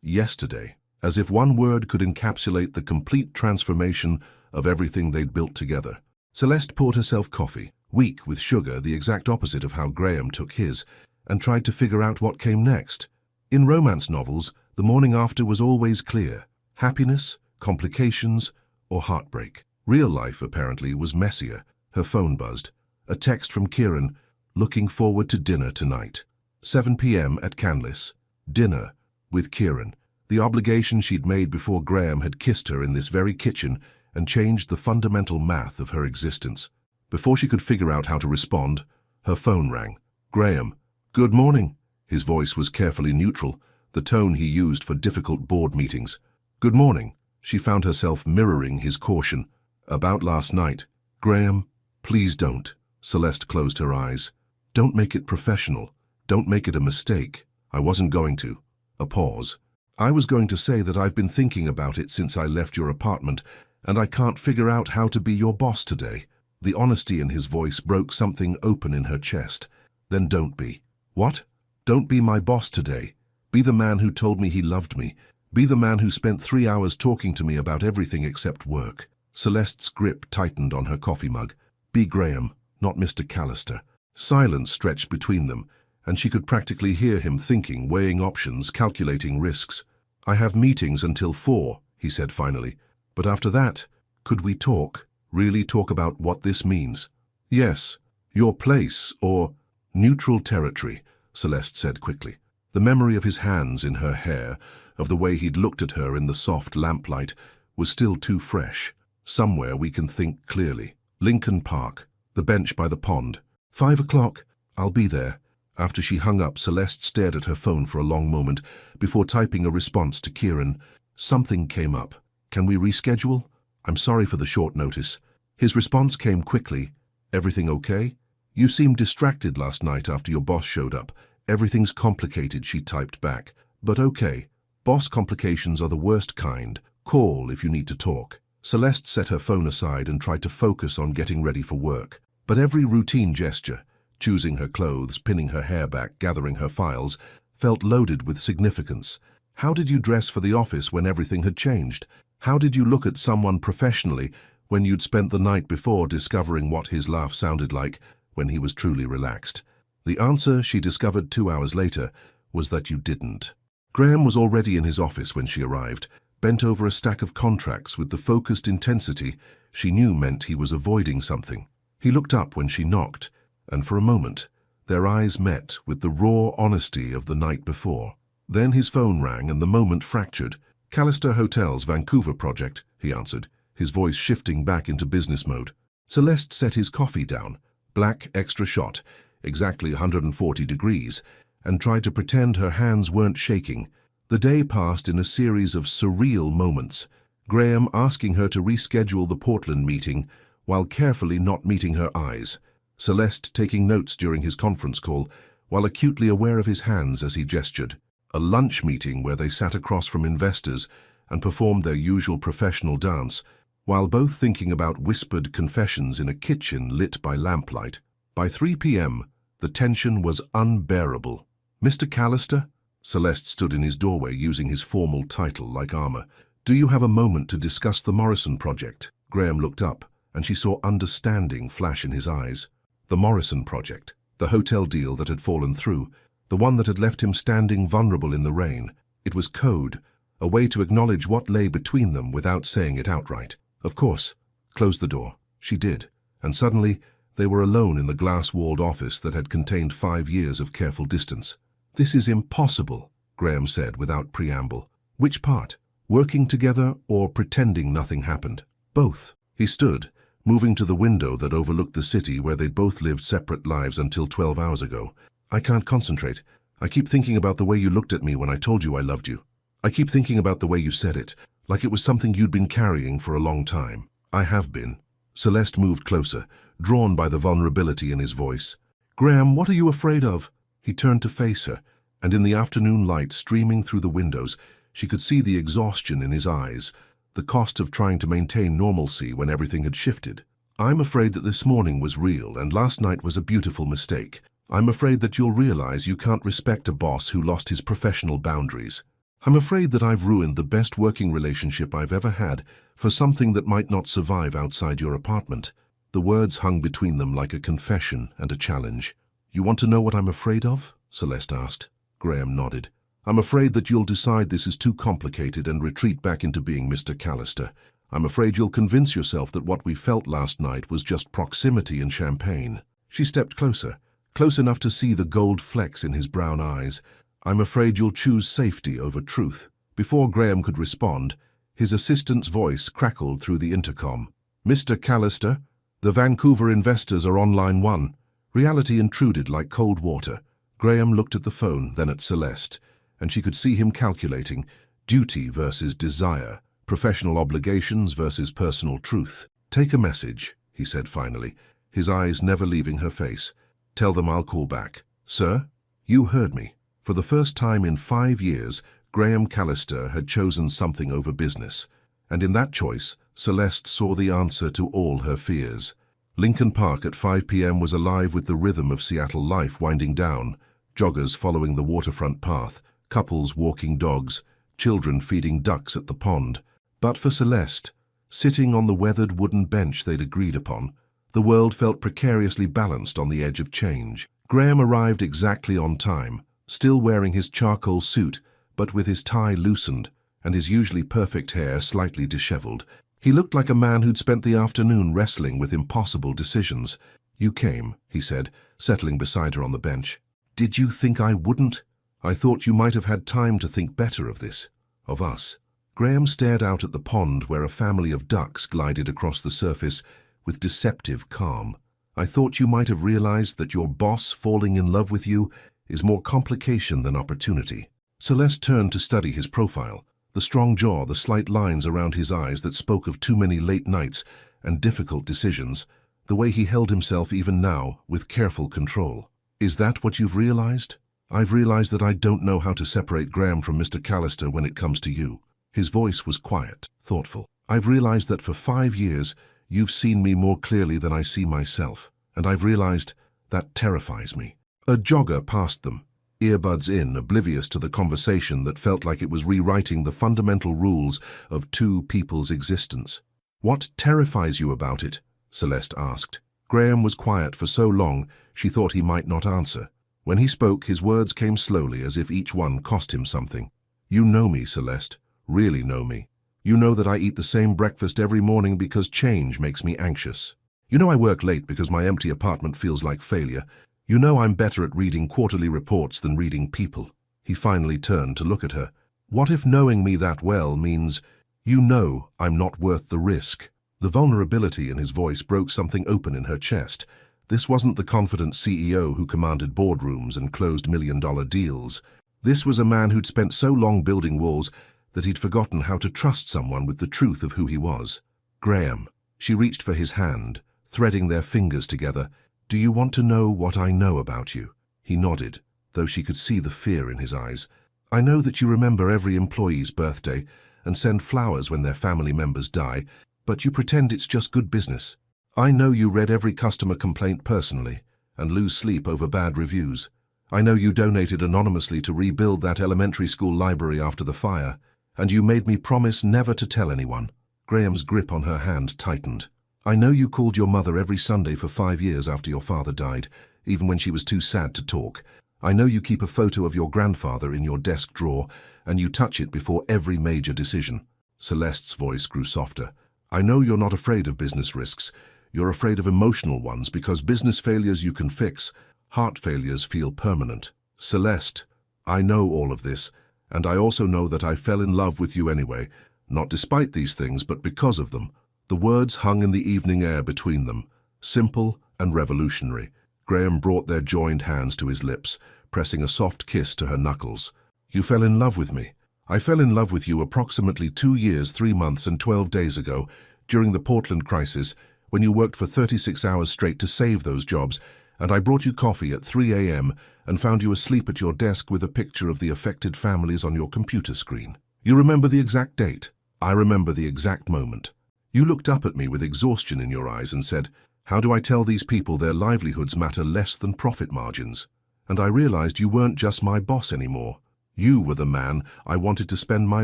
Yesterday." As if one word could encapsulate the complete transformation of everything they'd built together. Celeste poured herself coffee, weak with sugar, the exact opposite of how Graham took his, and tried to figure out what came next. In romance novels, the morning after was always clear. Happiness, complications, or heartbreak. Real life, apparently, was messier. Her phone buzzed. A text from Kieran, "Looking forward to dinner tonight. 7 p.m. at Canlis. Dinner with Kieran." The obligation she'd made before Graham had kissed her in this very kitchen and changed the fundamental math of her existence. Before she could figure out how to respond, her phone rang. "Graham." "Good morning." His voice was carefully neutral, the tone he used for difficult board meetings. "Good morning." She found herself mirroring his caution. "About last night." "Graham, please don't." Celeste closed her eyes. "Don't make it professional. Don't make it a mistake." "I wasn't going to." A pause. "I was going to say that I've been thinking about it since I left your apartment, and I can't figure out how to be your boss today." The honesty in his voice broke something open in her chest. "Then don't be." "What?" "Don't be my boss today. Be the man who told me he loved me. Be the man who spent 3 hours talking to me about everything except work." Celeste's grip tightened on her coffee mug. "Be Graham, not Mr. Callister." Silence stretched between them, and she could practically hear him thinking, weighing options, calculating risks. "I have meetings until 4, he said finally. "But after that, could we talk? Really talk about what this means?" "Yes. Your place, or neutral territory," Celeste said quickly. The memory of his hands in her hair, of the way he'd looked at her in the soft lamplight, was still too fresh. "Somewhere we can think clearly. Lincoln Park, the bench by the pond. 5 o'clock. I'll be there." After she hung up, Celeste stared at her phone for a long moment before typing a response to Kieran. "Something came up. Can we reschedule? I'm sorry for the short notice." His response came quickly. "Everything okay? You seemed distracted last night after your boss showed up." "Everything's complicated," she typed back. "But okay. Boss complications are the worst kind. Call if you need to talk." Celeste set her phone aside and tried to focus on getting ready for work. But every routine gesture, choosing her clothes, pinning her hair back, gathering her files, felt loaded with significance. How did you dress for the office when everything had changed? How did you look at someone professionally when you'd spent the night before discovering what his laugh sounded like when he was truly relaxed? The answer, she discovered 2 hours later, was that you didn't. Graham was already in his office when she arrived, bent over a stack of contracts with the focused intensity she knew meant he was avoiding something. He looked up when she knocked, and for a moment, their eyes met with the raw honesty of the night before. Then his phone rang and the moment fractured. "Callister Hotel's Vancouver project," he answered, his voice shifting back into business mode. Celeste set his coffee down, black extra shot, exactly 140 degrees, and tried to pretend her hands weren't shaking. The day passed in a series of surreal moments, Graham asking her to reschedule the Portland meeting while carefully not meeting her eyes, Celeste taking notes during his conference call while acutely aware of his hands as he gestured, a lunch meeting where they sat across from investors and performed their usual professional dance, while both thinking about whispered confessions in a kitchen lit by lamplight. By 3 p.m., the tension was unbearable. "Mr. Callister?" Celeste stood in his doorway using his formal title like armor. "Do you have a moment to discuss the Morrison project?" Graham looked up, and she saw understanding flash in his eyes. "The Morrison project. The hotel deal that had fallen through, the one that had left him standing vulnerable in the rain. It was code, a way to acknowledge what lay between them without saying it outright. Of course. Close the door. She did. And suddenly, they were alone in the glass-walled office that had contained 5 years of careful distance. "This is impossible," Graham said without preamble. "Which part? Working together or pretending nothing happened?" "Both." He stood, moving to the window that overlooked the city where they'd both lived separate lives until 12 hours ago. "I can't concentrate. I keep thinking about the way you looked at me when I told you I loved you. I keep thinking about the way you said it, like it was something you'd been carrying for a long time." "I have been." Celeste moved closer, drawn by the vulnerability in his voice. "Graham, what are you afraid of?" He turned to face her, and in the afternoon light streaming through the windows, she could see the exhaustion in his eyes, the cost of trying to maintain normalcy when everything had shifted. "I'm afraid that this morning was real and last night was a beautiful mistake. I'm afraid that you'll realize you can't respect a boss who lost his professional boundaries. I'm afraid that I've ruined the best working relationship I've ever had for something that might not survive outside your apartment." The words hung between them like a confession and a challenge. "You want to know what I'm afraid of?" Celeste asked. Graham nodded. "I'm afraid that you'll decide this is too complicated and retreat back into being Mr. Callister. I'm afraid you'll convince yourself that what we felt last night was just proximity and champagne." She stepped closer, close enough to see the gold flecks in his brown eyes. "I'm afraid you'll choose safety over truth." Before Graham could respond, his assistant's voice crackled through the intercom. "Mr. Callister, the Vancouver investors are on line 1. Reality intruded like cold water." Graham looked at the phone, then at Celeste, and she could see him calculating duty versus desire, professional obligations versus personal truth. "Take a message," he said finally, his eyes never leaving her face. "Tell them I'll call back." "Sir?" "You heard me." For the first time in 5 years, Graham Callister had chosen something over business, and in that choice, Celeste saw the answer to all her fears. Lincoln Park at 5 p.m. was alive with the rhythm of Seattle life winding down, joggers following the waterfront path, couples walking dogs, children feeding ducks at the pond. But for Celeste, sitting on the weathered wooden bench they'd agreed upon, the world felt precariously balanced on the edge of change. Graham arrived exactly on time, still wearing his charcoal suit, but with his tie loosened and his usually perfect hair slightly disheveled. He looked like a man who'd spent the afternoon wrestling with impossible decisions. "You came," he said, settling beside her on the bench. "Did you think I wouldn't? I thought you might have had time to think better of this, of us." Graham stared out at the pond where a family of ducks glided across the surface with deceptive calm. "I thought you might have realized that your boss falling in love with you is more complication than opportunity." Celeste turned to study his profile, the strong jaw, the slight lines around his eyes that spoke of too many late nights and difficult decisions, the way he held himself even now with careful control. "Is that what you've realized?" "I've realized that I don't know how to separate Graham from Mr. Callister when it comes to you." His voice was quiet, thoughtful. "I've realized that for 5 years you've seen me more clearly than I see myself, and I've realized that terrifies me." A jogger passed them, earbuds in, oblivious to the conversation that felt like it was rewriting the fundamental rules of two people's existence. "What terrifies you about it?" Celeste asked. Graham was quiet for so long she thought he might not answer. When he spoke, his words came slowly as if each one cost him something. "You know me, Celeste, really know me. You know that I eat the same breakfast every morning because change makes me anxious. You know I work late because my empty apartment feels like failure. You know I'm better at reading quarterly reports than reading people." He finally turned to look at her. "What if knowing me that well means you know I'm not worth the risk?" The vulnerability in his voice broke something open in her chest. This wasn't the confident CEO who commanded boardrooms and closed million-dollar deals. This was a man who'd spent so long building walls that he'd forgotten how to trust someone with the truth of who he was. "Graham." She reached for his hand, threading their fingers together. "Do you want to know what I know about you?" He nodded, though she could see the fear in his eyes. "I know that you remember every employee's birthday and send flowers when their family members die, but you pretend it's just good business. I know you read every customer complaint personally and lose sleep over bad reviews. I know you donated anonymously to rebuild that elementary school library after the fire, and you made me promise never to tell anyone." Graham's grip on her hand tightened. "I know you called your mother every Sunday for 5 years after your father died, even when she was too sad to talk. I know you keep a photo of your grandfather in your desk drawer, and you touch it before every major decision. Celeste's voice grew softer. I know you're not afraid of business risks. You're afraid of emotional ones because business failures you can fix. Heart failures feel permanent. Celeste, I know all of this, and I also know that I fell in love with you anyway, not despite these things, but because of them. The words hung in the evening air between them, simple and revolutionary. Graham brought their joined hands to his lips, pressing a soft kiss to her knuckles. You fell in love with me. I fell in love with you approximately 2 years, 3 months, and 12 days ago, during the Portland crisis, when you worked for 36 hours straight to save those jobs, and I brought you coffee at 3 a.m. and found you asleep at your desk with a picture of the affected families on your computer screen. You remember the exact date. I remember the exact moment. You looked up at me with exhaustion in your eyes and said, how do I tell these people their livelihoods matter less than profit margins? And I realized you weren't just my boss anymore. You were the man I wanted to spend my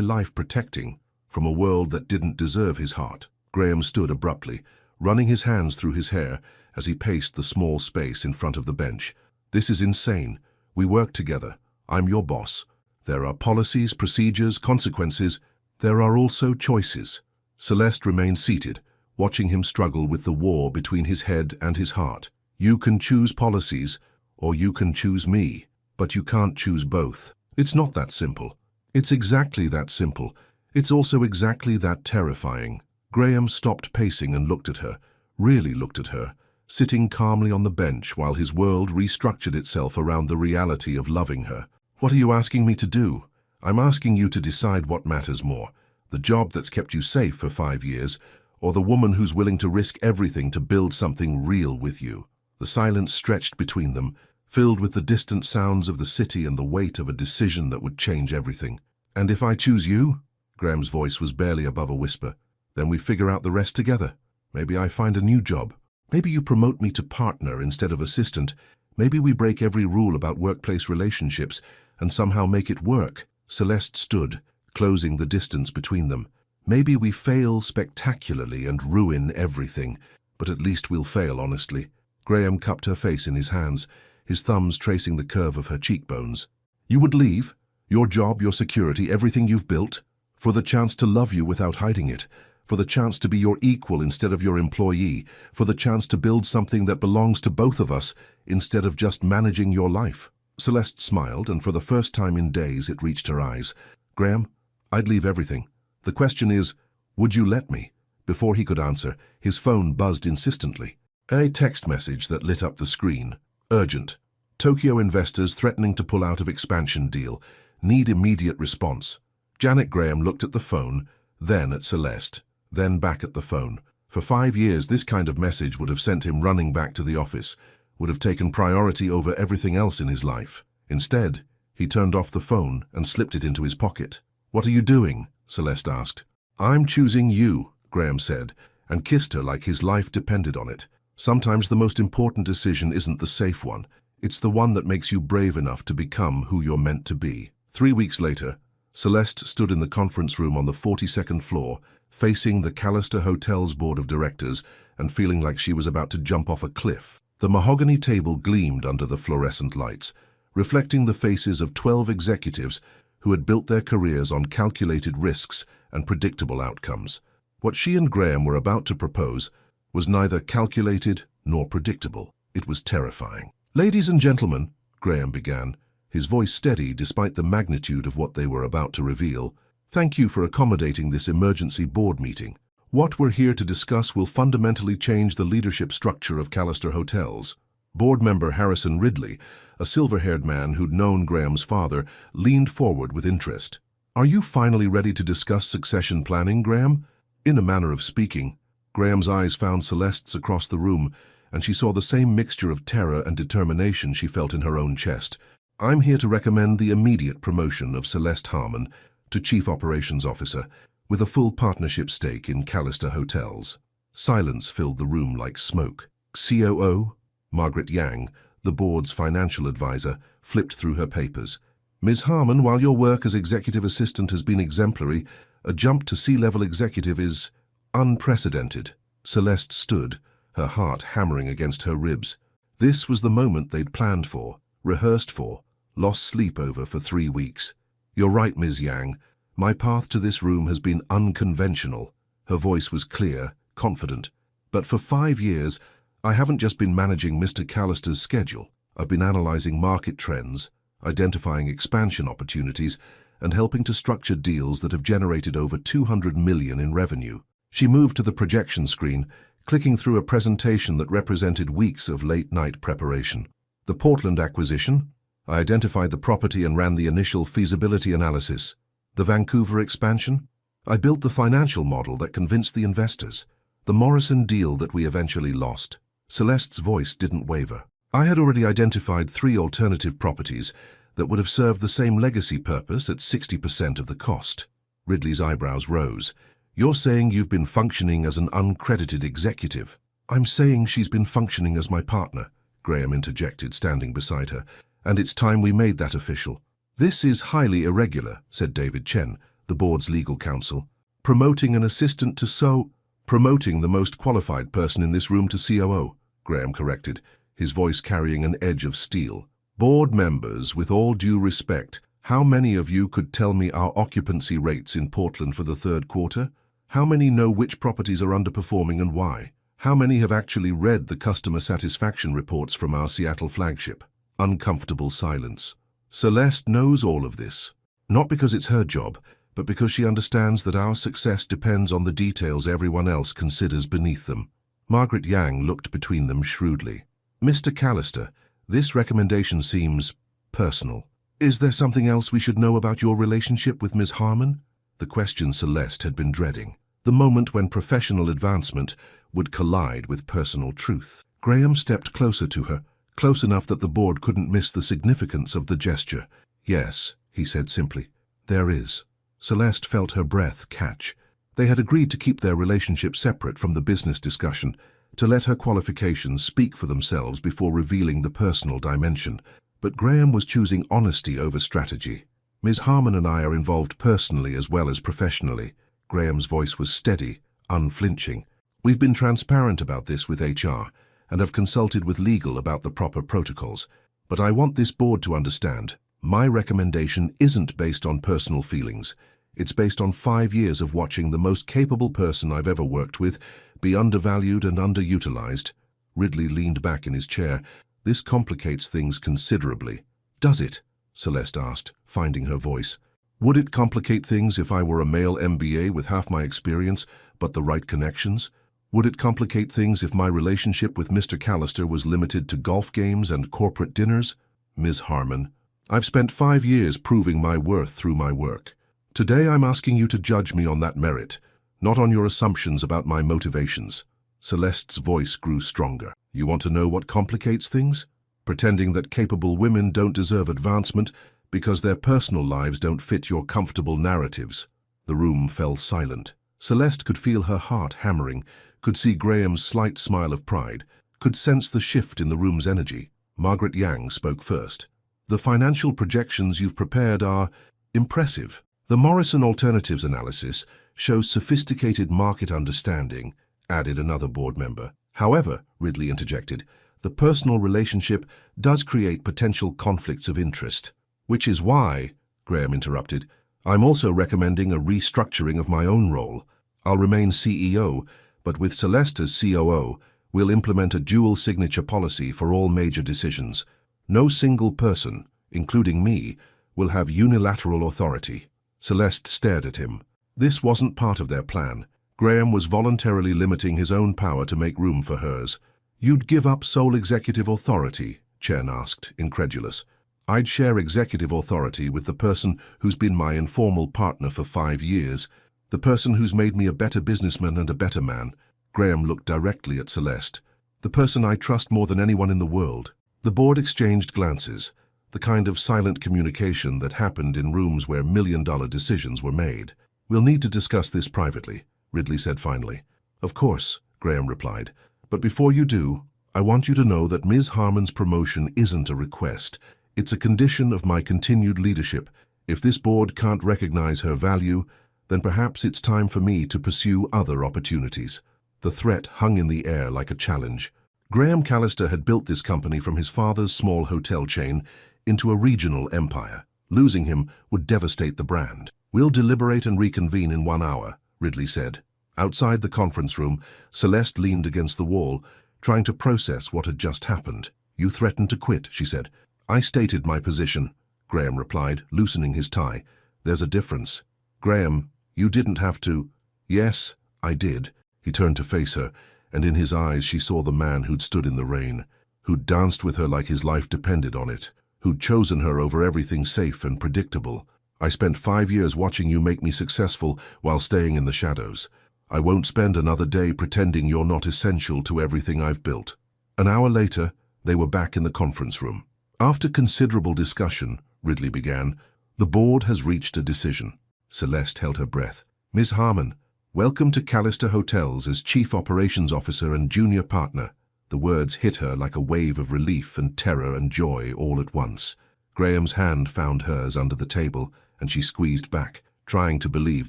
life protecting from a world that didn't deserve his heart. Graham stood abruptly, running his hands through his hair as he paced the small space in front of the bench. This is insane. We work together. I'm your boss. There are policies, procedures, consequences. There are also choices. Celeste remained seated, watching him struggle with the war between his head and his heart. You can choose policies, or you can choose me, but you can't choose both. It's not that simple. It's exactly that simple. It's also exactly that terrifying. Graham stopped pacing and looked at her, really looked at her, sitting calmly on the bench while his world restructured itself around the reality of loving her. What are you asking me to do? I'm asking you to decide what matters more, the job that's kept you safe for 5 years, or the woman who's willing to risk everything to build something real with you. The silence stretched between them, filled with the distant sounds of the city and the weight of a decision that would change everything. And if I choose you? Graham's voice was barely above a whisper. Then we figure out the rest together. Maybe I find a new job. Maybe you promote me to partner instead of assistant. Maybe we break every rule about workplace relationships and somehow make it work. Celeste stood, closing the distance between them. Maybe we fail spectacularly and ruin everything, but at least we'll fail honestly. Graham cupped her face in his hands, his thumbs tracing the curve of her cheekbones. You would leave? Your job, your security, everything you've built? For the chance to love you without hiding it? For the chance to be your equal instead of your employee? For the chance to build something that belongs to both of us instead of just managing your life? Celeste smiled, and for the first time in days it reached her eyes. Graham, I'd leave everything. The question is, would you let me? Before he could answer, his phone buzzed insistently. A text message that lit up the screen. Urgent. Tokyo investors threatening to pull out of expansion deal. Need immediate response. Janet Graham looked at the phone, then at Celeste, then back at the phone. For 5 years, this kind of message would have sent him running back to the office, would have taken priority over everything else in his life. Instead, he turned off the phone and slipped it into his pocket. What are you doing? Celeste asked. I'm choosing you, Graham said, and kissed her like his life depended on it. Sometimes the most important decision isn't the safe one. It's the one that makes you brave enough to become who you're meant to be. 3 weeks later, Celeste stood in the conference room on the 42nd floor, facing the Callister Hotel's board of directors and feeling like she was about to jump off a cliff. The mahogany table gleamed under the fluorescent lights, reflecting the faces of 12 executives who had built their careers on calculated risks and predictable outcomes. What she and Graham were about to propose was neither calculated nor predictable. It was terrifying. Ladies and gentlemen, Graham began, his voice steady despite the magnitude of what they were about to reveal. Thank you for accommodating this emergency board meeting. What we're here to discuss will fundamentally change the leadership structure of Callister Hotels. Board member Harrison Ridley, a silver-haired man who'd known Graham's father, leaned forward with interest. Are you finally ready to discuss succession planning, Graham? In a manner of speaking, Graham's eyes found Celeste's across the room, and she saw the same mixture of terror and determination she felt in her own chest. I'm here to recommend the immediate promotion of Celeste Harmon to Chief Operations Officer, with a full partnership stake in Callister Hotels. Silence filled the room like smoke. COO? Margaret Yang, the board's financial advisor, flipped through her papers. Ms. Harmon, while your work as executive assistant has been exemplary, a jump to C-level executive is unprecedented. Celeste stood, her heart hammering against her ribs. This was the moment they'd planned for, rehearsed for, lost sleep over for 3 weeks. "You're right, Ms. Yang. My path to this room has been unconventional." Her voice was clear, confident. "But for 5 years, I haven't just been managing Mr. Callister's schedule. I've been analyzing market trends, identifying expansion opportunities, and helping to structure deals that have generated over 200 million in revenue." She moved to the projection screen, clicking through a presentation that represented weeks of late-night preparation. "The Portland acquisition? I identified the property and ran the initial feasibility analysis. The Vancouver expansion? I built the financial model that convinced the investors. The Morrison deal that we eventually lost." Celeste's voice didn't waver. "I had already identified 3 alternative properties that would have served the same legacy purpose at 60% of the cost." Ridley's eyebrows rose. "You're saying you've been functioning as an uncredited executive?" "I'm saying she's been functioning as my partner," Graham interjected, standing beside her. "And it's time we made that official." "This is highly irregular," said David Chen, the board's legal counsel. "Promoting an assistant to Promoting the most qualified person in this room to COO," Graham corrected, his voice carrying an edge of steel. "Board members, with all due respect, how many of you could tell me our occupancy rates in Portland for the 3rd quarter? How many know which properties are underperforming and why? How many have actually read the customer satisfaction reports from our Seattle flagship?" Uncomfortable silence. "Celeste knows all of this. Not because it's her job, but because she understands that our success depends on the details everyone else considers beneath them." Margaret Yang looked between them shrewdly. "Mr. Callister, this recommendation seems personal. Is there something else we should know about your relationship with Ms. Harmon?" The question Celeste had been dreading. The moment when professional advancement would collide with personal truth. Graham stepped closer to her, close enough that the board couldn't miss the significance of the gesture. "Yes," he said simply, "there is." Celeste felt her breath catch. They had agreed to keep their relationship separate from the business discussion, to let her qualifications speak for themselves before revealing the personal dimension. But Graham was choosing honesty over strategy. "Ms. Harmon and I are involved personally as well as professionally." Graham's voice was steady, unflinching. "We've been transparent about this with HR and have consulted with legal about the proper protocols. But I want this board to understand, my recommendation isn't based on personal feelings. It's based on 5 years of watching the most capable person I've ever worked with be undervalued and underutilized." Ridley leaned back in his chair. "This complicates things considerably." "Does it?" Celeste asked, finding her voice. "Would it complicate things if I were a male MBA with half my experience, but the right connections? Would it complicate things if my relationship with Mr. Callister was limited to golf games and corporate dinners?" "Ms. Harmon, I've spent 5 years proving my worth through my work. Today I'm asking you to judge me on that merit, not on your assumptions about my motivations." Celeste's voice grew stronger. "You want to know what complicates things? Pretending that capable women don't deserve advancement because their personal lives don't fit your comfortable narratives." The room fell silent. Celeste could feel her heart hammering, could see Graham's slight smile of pride, could sense the shift in the room's energy. Margaret Yang spoke first. "The financial projections you've prepared are impressive. The Morrison alternatives analysis shows sophisticated market understanding," added another board member. "However," Ridley interjected, "the personal relationship does create potential conflicts of interest." "Which is why," Graham interrupted, "I'm also recommending a restructuring of my own role. I'll remain CEO, but with Celeste as COO, we'll implement a dual signature policy for all major decisions. No single person, including me, will have unilateral authority." Celeste stared at him. This wasn't part of their plan. Graham was voluntarily limiting his own power to make room for hers. "You'd give up sole executive authority?" Chen asked, incredulous. "I'd share executive authority with the person who's been my informal partner for 5 years, the person who's made me a better businessman and a better man." Graham looked directly at Celeste. "The person I trust more than anyone in the world." The board exchanged glances, the kind of silent communication that happened in rooms where million-dollar decisions were made. "We'll need to discuss this privately," Ridley said finally. "Of course," Graham replied. "But before you do, I want you to know that Ms. Harmon's promotion isn't a request. It's a condition of my continued leadership. If this board can't recognize her value, then perhaps it's time for me to pursue other opportunities." The threat hung in the air like a challenge. Graham Callister had built this company from his father's small hotel chain into a regional empire. Losing him would devastate the brand. "We'll deliberate and reconvene in 1 hour," Ridley said. Outside the conference room, Celeste leaned against the wall, trying to process what had just happened. "You threatened to quit," she said. "I stated my position," Graham replied, loosening his tie. "There's a difference." "Graham, you didn't have to." "Yes, I did." He turned to face her, and in his eyes she saw the man who'd stood in the rain, who'd danced with her like his life depended on it, who'd chosen her over everything safe and predictable. "I spent 5 years watching you make me successful while staying in the shadows. I won't spend another day pretending you're not essential to everything I've built." An hour later, they were back in the conference room. "After considerable discussion," Ridley began, "the board has reached a decision." Celeste held her breath. "Ms. Harmon, welcome to Callister Hotels as Chief Operations Officer and Junior Partner." The words hit her like a wave of relief and terror and joy all at once. Graham's hand found hers under the table, and she squeezed back, trying to believe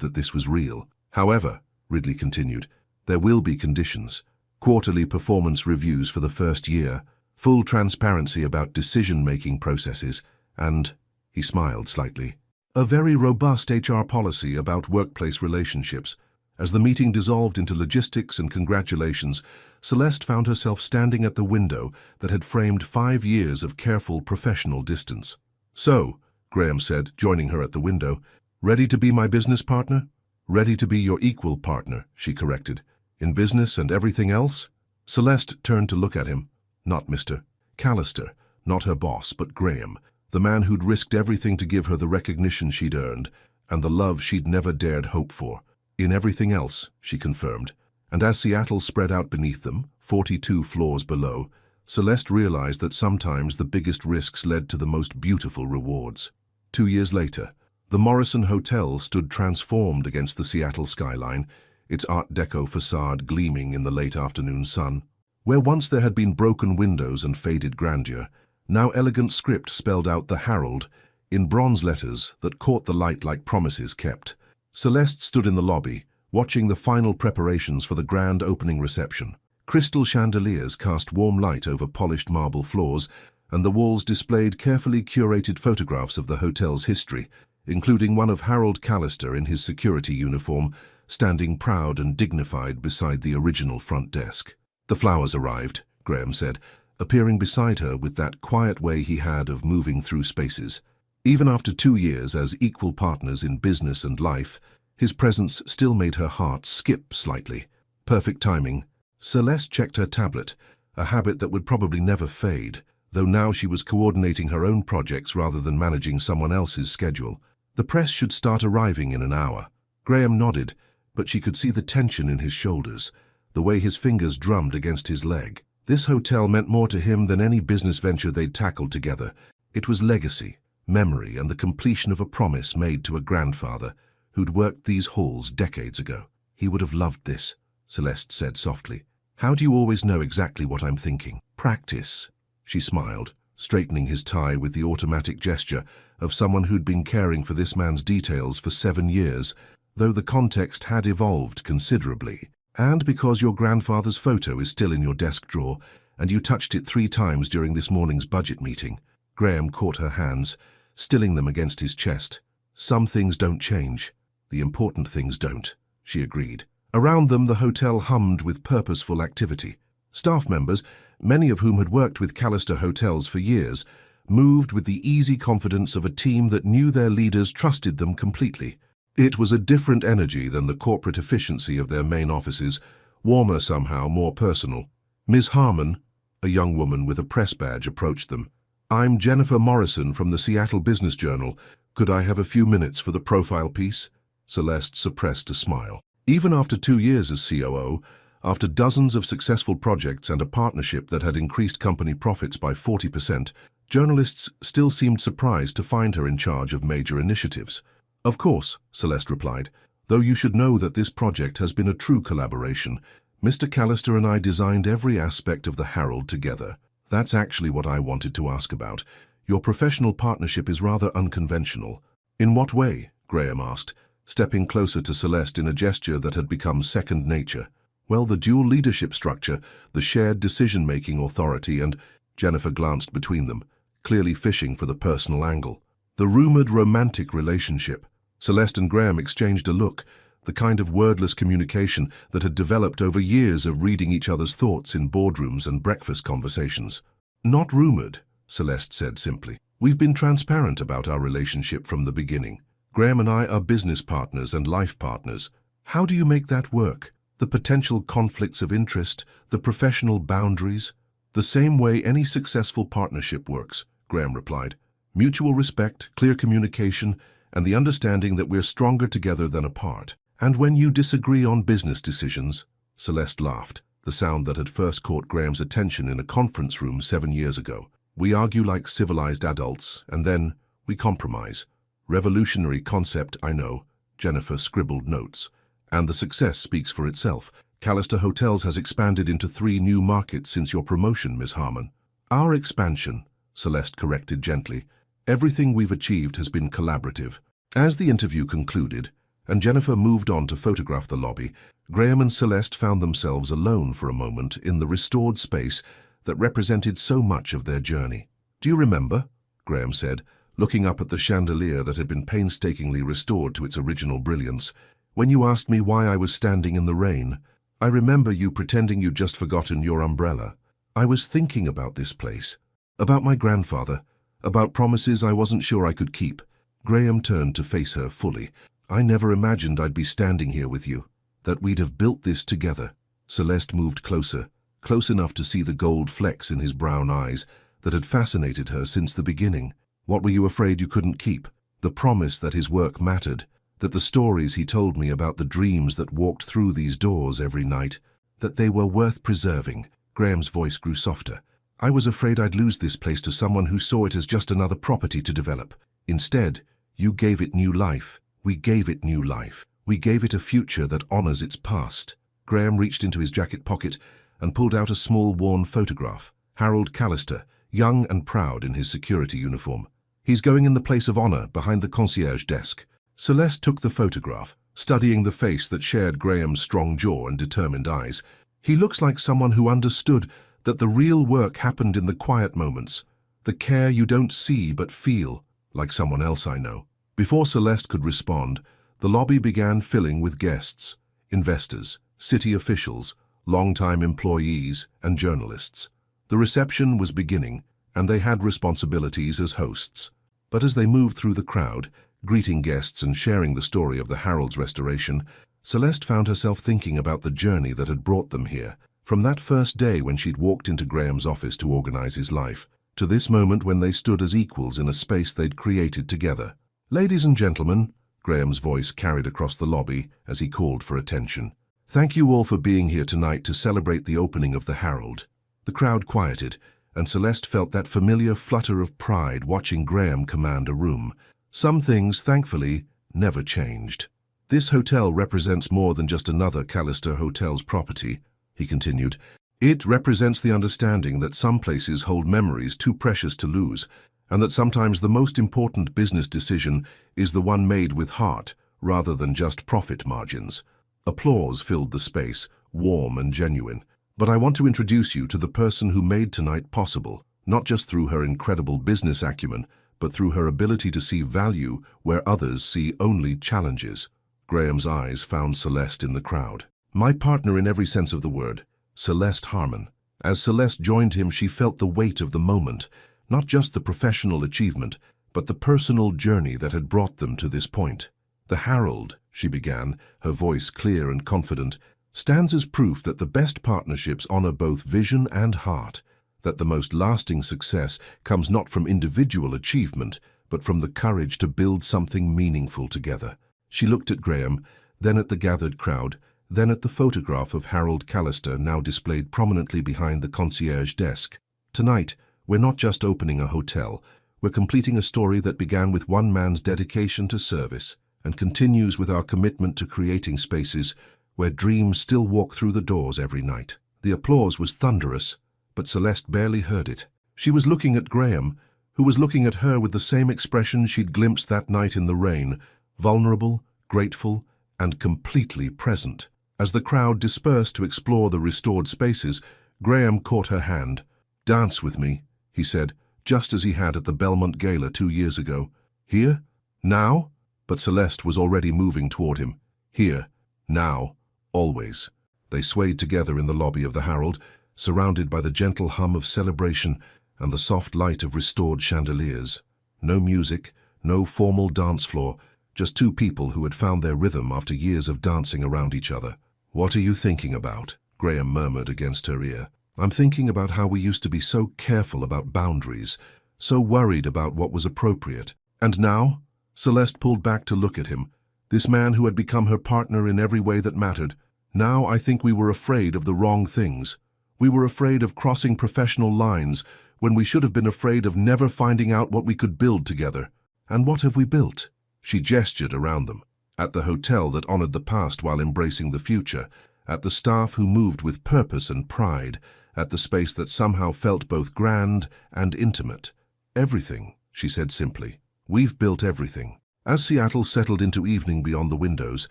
that this was real. "However," Ridley continued, "there will be conditions. Quarterly performance reviews for the first year, full transparency about decision-making processes, and," he smiled slightly, "a very robust HR policy about workplace relationships." As the meeting dissolved into logistics and congratulations, Celeste found herself standing at the window that had framed 5 years of careful professional distance. "So," Graham said, joining her at the window, "ready to be my business partner?" "Ready to be your equal partner," she corrected. "In business and everything else?" Celeste turned to look at him. Not Mr. Callister, not her boss, but Graham, the man who'd risked everything to give her the recognition she'd earned and the love she'd never dared hope for. "In everything else," she confirmed. And as Seattle spread out beneath them, 42 floors below, Celeste realized that sometimes the biggest risks led to the most beautiful rewards. 2 years later, the Morrison Hotel stood transformed against the Seattle skyline, its Art Deco facade gleaming in the late afternoon sun. Where once there had been broken windows and faded grandeur, now elegant script spelled out the Herald in bronze letters that caught the light like promises kept. Celeste stood in the lobby, watching the final preparations for the grand opening reception. Crystal chandeliers cast warm light over polished marble floors, and the walls displayed carefully curated photographs of the hotel's history, including one of Harold Callister in his security uniform, standing proud and dignified beside the original front desk. "The flowers arrived," Graham said, appearing beside her with that quiet way he had of moving through spaces. Even after 2 years as equal partners in business and life, his presence still made her heart skip slightly. Perfect timing. Celeste checked her tablet, a habit that would probably never fade, though now she was coordinating her own projects rather than managing someone else's schedule. The press should start arriving in an hour. Graham nodded, but she could see the tension in his shoulders, the way his fingers drummed against his leg. This hotel meant more to him than any business venture they'd tackled together. It was legacy, memory, and the completion of a promise made to a grandfather who'd worked these halls decades ago. "He would have loved this," Celeste said softly. "How do you always know exactly what I'm thinking?" "Practice," she smiled, straightening his tie with the automatic gesture of someone who'd been caring for this man's details for 7 years, though the context had evolved considerably. "And because your grandfather's photo is still in your desk drawer, and you touched it 3 times during this morning's budget meeting." Graham caught her hands, stilling them against his chest. "Some things don't change. The important things don't," she agreed. Around them, the hotel hummed with purposeful activity. Staff members, many of whom had worked with Callister Hotels for years, moved with the easy confidence of a team that knew their leaders trusted them completely. It was a different energy than the corporate efficiency of their main offices, warmer somehow, more personal. "Ms. Harmon," a young woman with a press badge approached them. "I'm Jennifer Morrison from the Seattle Business Journal. Could I have a few minutes for the profile piece?" Celeste suppressed a smile. Even after 2 years as COO, after dozens of successful projects and a partnership that had increased company profits by 40%, journalists still seemed surprised to find her in charge of major initiatives. "Of course," Celeste replied, "though you should know that this project has been a true collaboration. Mr. Callister and I designed every aspect of the Herald together. That's actually what I wanted to ask about. Your professional partnership is rather unconventional." "In what way?" Graham asked, stepping closer to Celeste in a gesture that had become second nature. Well, the dual leadership structure, the shared decision-making authority, and Jennifer glanced between them, clearly fishing for the personal angle. The rumored romantic relationship. Celeste and Graham exchanged a look, the kind of wordless communication that had developed over years of reading each other's thoughts in boardrooms and breakfast conversations. Not rumored, Celeste said simply. We've been transparent about our relationship from the beginning. Graham and I are business partners and life partners. How do you make that work? The potential conflicts of interest, the professional boundaries? The same way any successful partnership works, Graham replied. Mutual respect, clear communication, and the understanding that we're stronger together than apart. And when you disagree on business decisions, Celeste laughed, the sound that had first caught Graham's attention in a conference room 7 years ago. We argue like civilized adults, and then we compromise. Revolutionary concept, I know, Jennifer scribbled notes. And the success speaks for itself. Callister Hotels has expanded into 3 new markets since your promotion, Miss Harmon. Our expansion, Celeste corrected gently. Everything we've achieved has been collaborative. As the interview concluded, and Jennifer moved on to photograph the lobby, Graham and Celeste found themselves alone for a moment in the restored space that represented so much of their journey. Do you remember? Graham said, looking up at the chandelier that had been painstakingly restored to its original brilliance. When you asked me why I was standing in the rain, I remember you pretending you'd just forgotten your umbrella. I was thinking about this place, about my grandfather, about promises I wasn't sure I could keep. Graham turned to face her fully. I never imagined I'd be standing here with you, that we'd have built this together. Celeste moved closer, close enough to see the gold flecks in his brown eyes that had fascinated her since the beginning. What were you afraid you couldn't keep? The promise that his work mattered, that the stories he told me about the dreams that walked through these doors every night, that they were worth preserving. Graham's voice grew softer. I was afraid I'd lose this place to someone who saw it as just another property to develop. Instead, you gave it new life. We gave it new life. We gave it a future that honors its past. Graham reached into his jacket pocket and pulled out a small worn photograph. Harold Callister, young and proud in his security uniform. He's going in the place of honor behind the concierge desk. Celeste took the photograph, studying the face that shared Graham's strong jaw and determined eyes. He looks like someone who understood that the real work happened in the quiet moments, the care you don't see but feel, like someone else I know. Before Celeste could respond, the lobby began filling with guests, investors, city officials, longtime employees, and journalists. The reception was beginning, and they had responsibilities as hosts. But as they moved through the crowd, greeting guests and sharing the story of the Harold's restoration, Celeste found herself thinking about the journey that had brought them here, from that first day when she'd walked into Graham's office to organize his life, to this moment when they stood as equals in a space they'd created together. Ladies and gentlemen, Graham's voice carried across the lobby as he called for attention. Thank you all for being here tonight to celebrate the opening of the Harold. The crowd quieted, and Celeste felt that familiar flutter of pride watching Graham command a room. Some things, thankfully, never changed. This hotel represents more than just another Callister Hotels property, he continued. It represents the understanding that some places hold memories too precious to lose, and that sometimes the most important business decision is the one made with heart rather than just profit margins. Applause filled the space, warm and genuine. But I want to introduce you to the person who made tonight possible, not just through her incredible business acumen, but through her ability to see value where others see only challenges. Graham's eyes found Celeste in the crowd. My partner in every sense of the word, Celeste Harmon. As Celeste joined him, she felt the weight of the moment, not just the professional achievement, but the personal journey that had brought them to this point. The Harold, she began, her voice clear and confident, stands as proof that the best partnerships honor both vision and heart, that the most lasting success comes not from individual achievement, but from the courage to build something meaningful together. She looked at Graham, then at the gathered crowd, then at the photograph of Harold Callister now displayed prominently behind the concierge desk. Tonight, we're not just opening a hotel, we're completing a story that began with one man's dedication to service and continues with our commitment to creating spaces where dreams still walk through the doors every night. The applause was thunderous, but Celeste barely heard it. She was looking at Graham, who was looking at her with the same expression she'd glimpsed that night in the rain, vulnerable, grateful, and completely present. As the crowd dispersed to explore the restored spaces, Graham caught her hand. "Dance with me," he said, just as he had at the Belmont Gala 2 years ago. "Here? Now?" But Celeste was already moving toward him. "Here. Now. Always." They swayed together in the lobby of the Herald, surrounded by the gentle hum of celebration and the soft light of restored chandeliers. No music, no formal dance floor, just two people who had found their rhythm after years of dancing around each other. "What are you thinking about?" Graham murmured against her ear. "I'm thinking about how we used to be so careful about boundaries, so worried about what was appropriate. And now?" Celeste pulled back to look at him, this man who had become her partner in every way that mattered. "Now I think we were afraid of the wrong things. We were afraid of crossing professional lines when we should have been afraid of never finding out what we could build together. And what have we built?" She gestured around them, at the hotel that honored the past while embracing the future, at the staff who moved with purpose and pride, at the space that somehow felt both grand and intimate. "Everything," she said simply. "We've built everything." As Seattle settled into evening beyond the windows,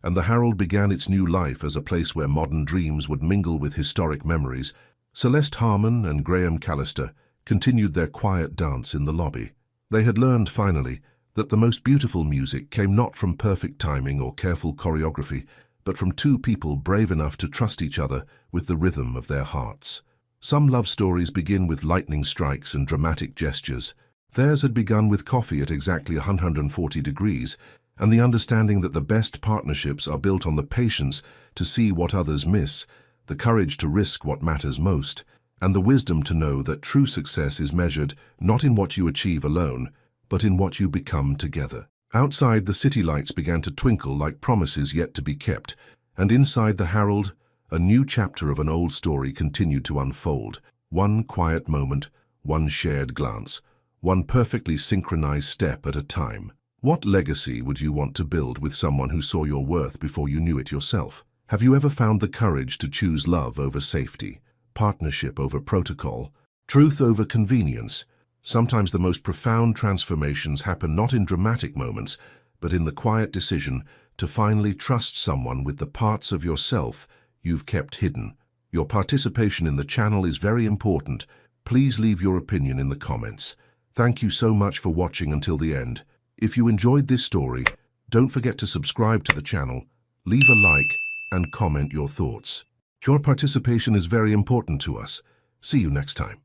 and the Herald began its new life as a place where modern dreams would mingle with historic memories, Celeste Harmon and Graham Callister continued their quiet dance in the lobby. They had learned, finally, that the most beautiful music came not from perfect timing or careful choreography, but from two people brave enough to trust each other with the rhythm of their hearts. Some love stories begin with lightning strikes and dramatic gestures. Theirs had begun with coffee at exactly 140 degrees, and the understanding that the best partnerships are built on the patience to see what others miss, the courage to risk what matters most, and the wisdom to know that true success is measured not in what you achieve alone, but in what you become together. Outside, the city lights began to twinkle like promises yet to be kept, and inside the Herald, a new chapter of an old story continued to unfold. One quiet moment, one shared glance, one perfectly synchronized step at a time. What legacy would you want to build with someone who saw your worth before you knew it yourself? Have you ever found the courage to choose love over safety, partnership over protocol, truth over convenience? Sometimes the most profound transformations happen not in dramatic moments, but in the quiet decision to finally trust someone with the parts of yourself you've kept hidden. Your participation in the channel is very important. Please leave your opinion in the comments. Thank you so much for watching until the end. If you enjoyed this story, don't forget to subscribe to the channel, leave a like, and comment your thoughts. Your participation is very important to us. See you next time.